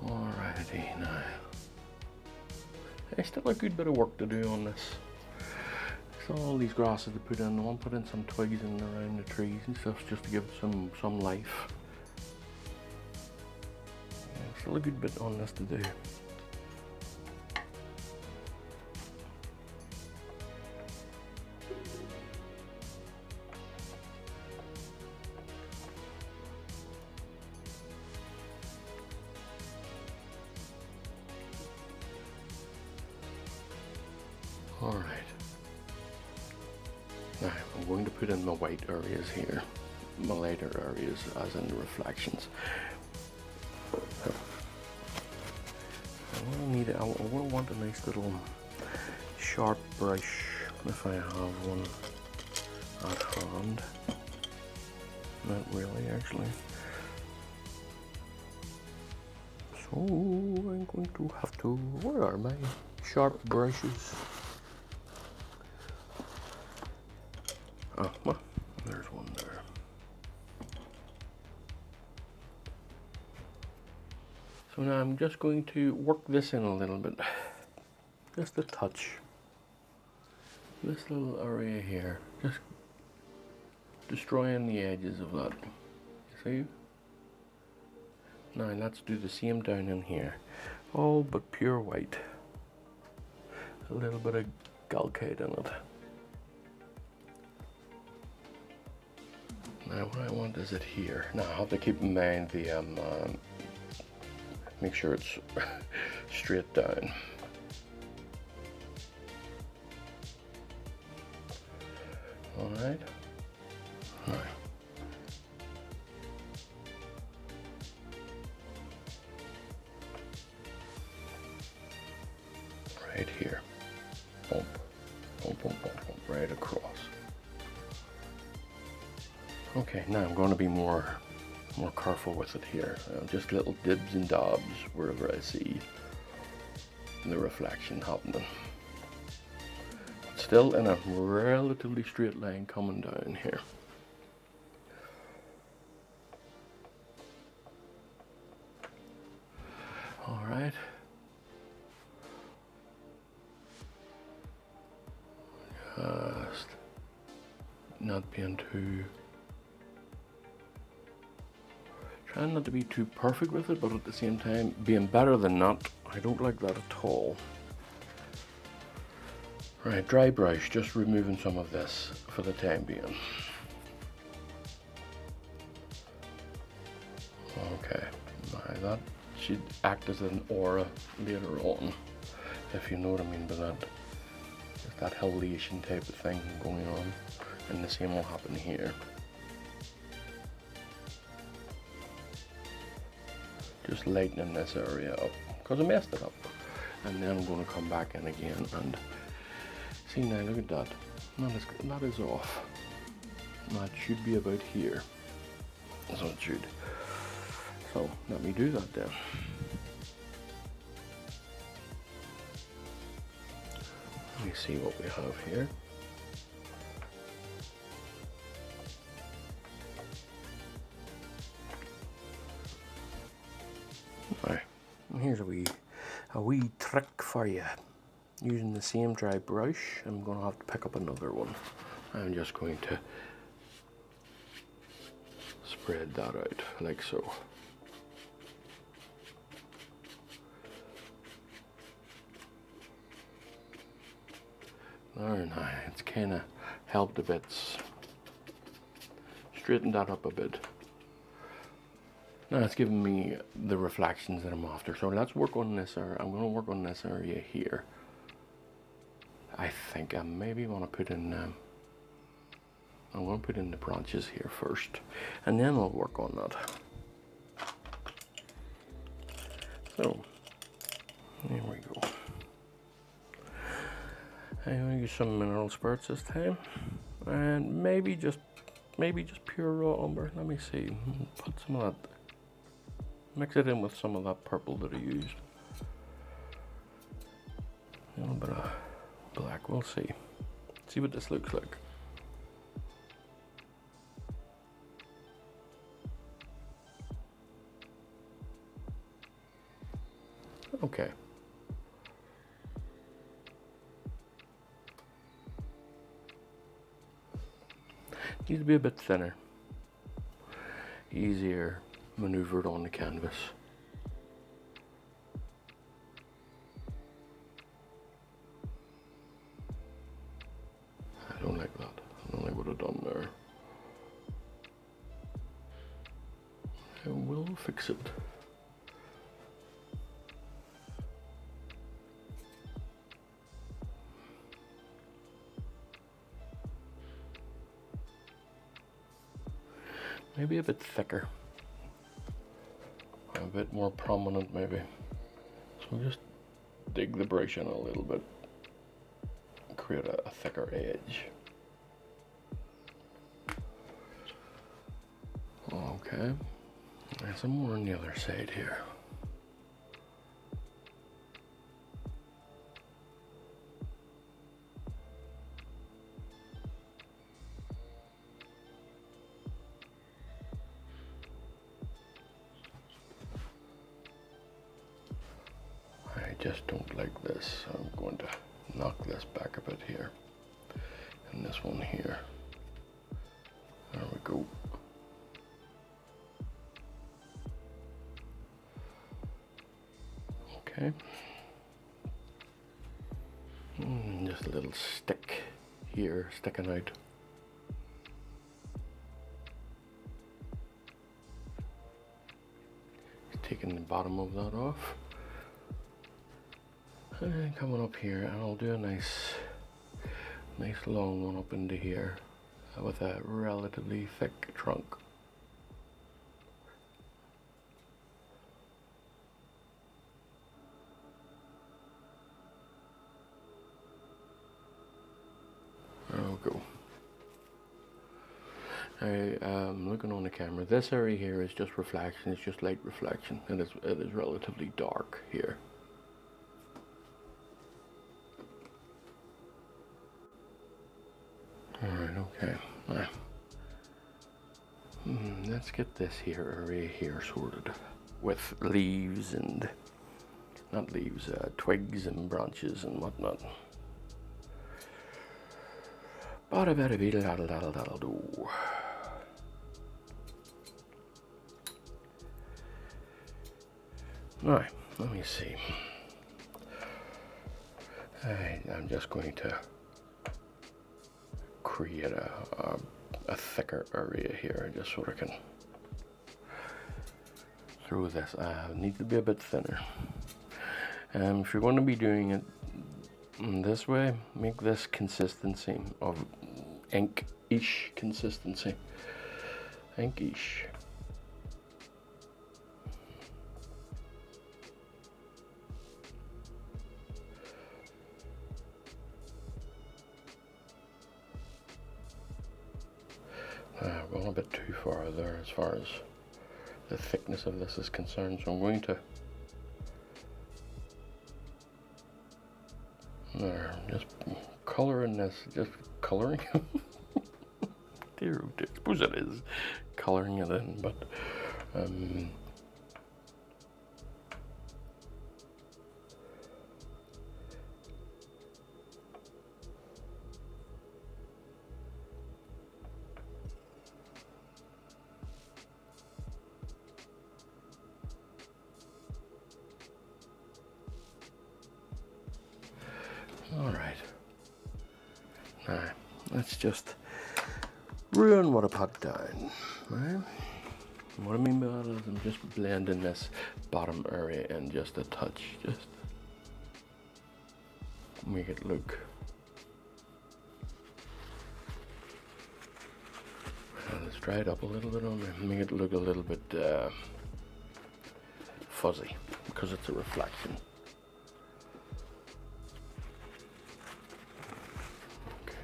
Alrighty, now. There's still a good bit of work to do on this. So all these grasses to put in. I want to put in some twigs in around the trees and stuff just to give it some life. Yeah, still a good bit on this to do. Alright. Now I'm going to put in my white areas here, my lighter areas as in the reflections. I will want a nice little sharp brush if I have one at hand. Not really, actually. So I'm going to have to, where are my sharp brushes? Oh, well, there's one there. So now I'm just going to work this in a little bit. Just a touch. This little area here. Just destroying the edges of that. See? Now let's do the same down in here. All but pure white. A little bit of galcade in it. Now what I want is it here. Now I have to keep in mind the make sure it's straight down. Alright. Alright. Right here. Bump. Bump, bump, bump, bump. Right across. Okay, now I'm going to be more careful with it here. Just little dibs and dobs wherever I see the reflection happening. Still in a relatively straight line coming down here. All right. Just not being too, trying not to be too perfect with it, but at the same time being better than not. I don't like that at all. Right, dry brush, just removing some of this for the time being. Okay, now that should act as an aura later on, if you know what I mean by that. Just that halation type of thing going on, and the same will happen here. Just lightening this area up, because I messed it up. And then I'm going to come back in again and see now, look at that. That is off. That should be about here. So it should. So let me do that then. Let me see what we have here. wee trick for you. Using the same dry brush, I'm going to have to pick up another one. I'm just going to spread that out like so. There now, it's kind of helped a bit. Straighten that up a bit. Now it's giving me the reflections that I'm after. So let's work on this area. I'm going to work on this area here. I think I maybe want to put in, I'm going to put in the branches here first, and then I'll work on that. So, here we go. I'm going to use some mineral spirits this time, and maybe just pure raw umber. Let me see. Put some of that. Mix it in with some of that purple that I used. A little bit of black. We'll see. See what this looks like. Okay. Needs to be a bit thinner. Easier maneuvered on the canvas. I don't like that. I don't like what I've done there. I will fix it. Maybe a bit thicker. A bit more prominent maybe. So just dig the brush in a little bit. Create a thicker edge. Okay. There's some more on the other side here. I just don't like this. I'm going to knock this back a bit here. And this one here. There we go. Okay. Just a little stick here sticking out. Taking the bottom of that off. And coming up here, and I'll do a nice long one up into here with a relatively thick trunk. There we go. I'm looking on the camera. This area here is just reflection. It's just light reflection, and it is relatively dark here. Alright, okay. Now, let's get this here area here sorted with leaves and, not leaves, twigs and branches and whatnot. Ba-da-ba-da-bee-da-da-da-da-da-do. Alright, let me see. I'm just going to create a thicker area here just so I can throw this. Needs to be a bit thinner. If you're going to be doing it this way, make this consistency of ink-ish consistency. Ink-ish. I've gone a bit too far there as far as the thickness of this is concerned, so I'm going to just coloring this, just coloring. Dear, oh dear, I suppose it is coloring it in, but All right. Now, let's just ruin what I put down. Right? What I mean by that is I'm just blending this bottom area in just a touch, just make it look. Let's dry it up a little bit on there, make it look a little bit fuzzy because it's a reflection. Okay,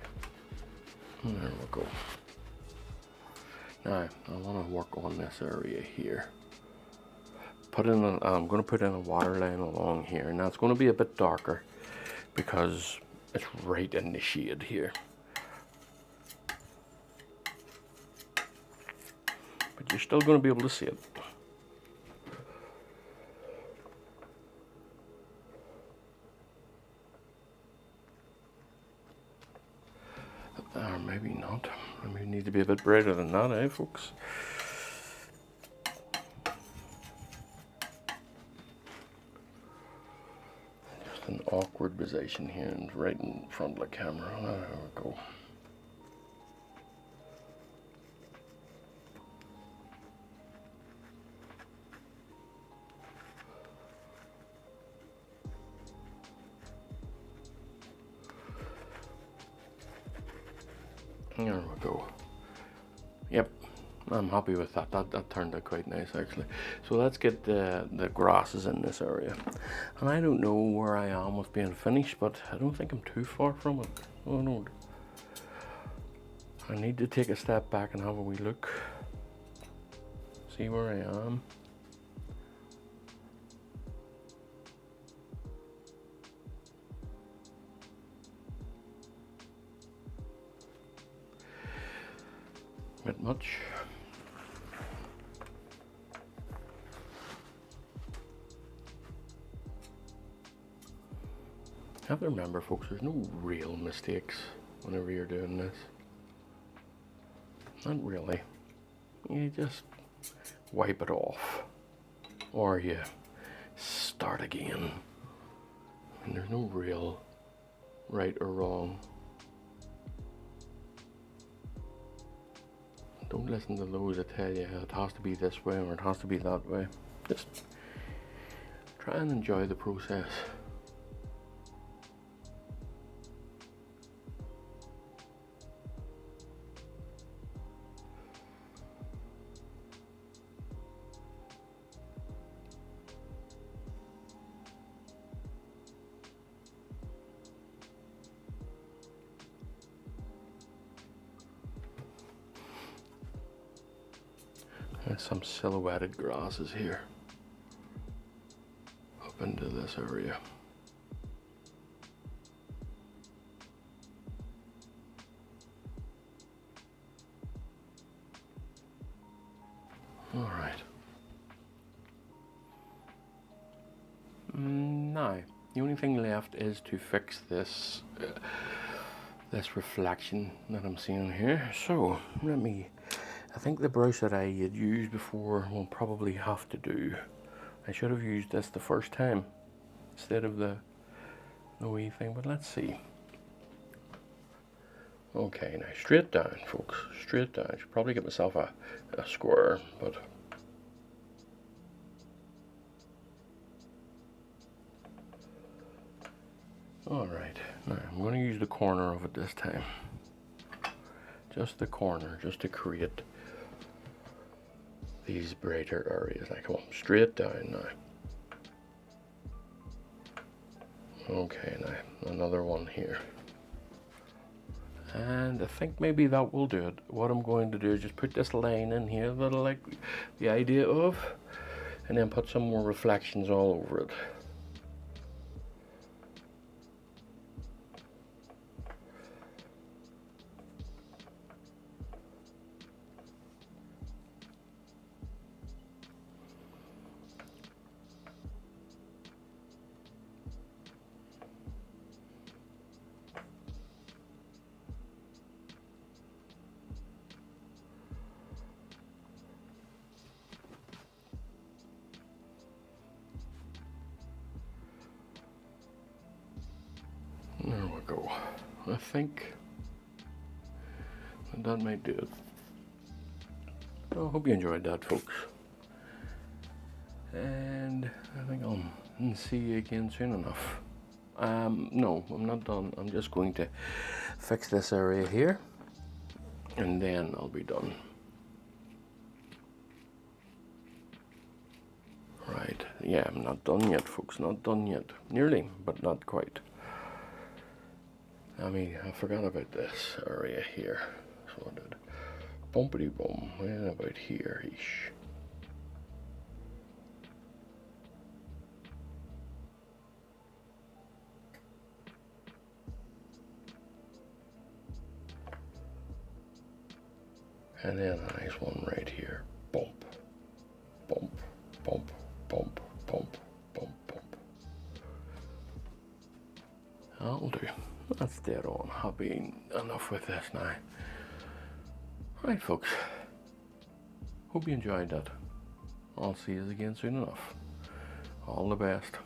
and there we go. Now I want to work on this area here. I'm going to put in a water line along here. Now it's going to be a bit darker because it's right in the shade here. But you're still going to be able to see it. Or maybe not. Maybe need to be a bit brighter than that, eh, folks? Just an awkward position here and right in front of the camera. There we go. There we go. Yep, I'm happy with that. That turned out quite nice actually. So let's get the grasses in this area. And I don't know where I am with being finished, but I don't think I'm too far from it. Oh no. I need to take a step back and have a wee look. See where I am. Bit much. You have to remember, folks, there's no real mistakes whenever you're doing this. Not really. You just wipe it off. Or you start again. And there's no real right or wrong. Don't listen to those that tell you it has to be this way or it has to be that way. Just try and enjoy the process. There's some silhouetted grasses here up into this area. All right. Now, the only thing left is to fix this this reflection that I'm seeing here. So I think the brush that I had used before will probably have to do. I should have used this the first time instead of the wee thing, but let's see. Okay, now straight down, folks, straight down. I should probably get myself a square, but all right. Now I'm going to use the corner of it this time. Just the corner, just to create these brighter areas. Like, come on, straight down now. Okay, now another one here. And I think maybe that will do it. What I'm going to do is just put this line in here that I like the idea of, and then put some more reflections all over it. we go. I think that might do it. I hope you enjoyed that, folks. And I think I'll see you again soon enough. No, I'm not done. I'm just going to fix this area here, and then I'll be done. Right, yeah, I'm not done yet, folks. Not done yet. Nearly, but not quite. I forgot about this area here. So I did bumpity bum, right about here-ish. And then a nice one right here. Bump, bump, bump, bump, bump, bump, bump. That'll do. That's dead on. Happy enough with this now. Right, folks. Hope you enjoyed that. I'll see you again soon enough. All the best.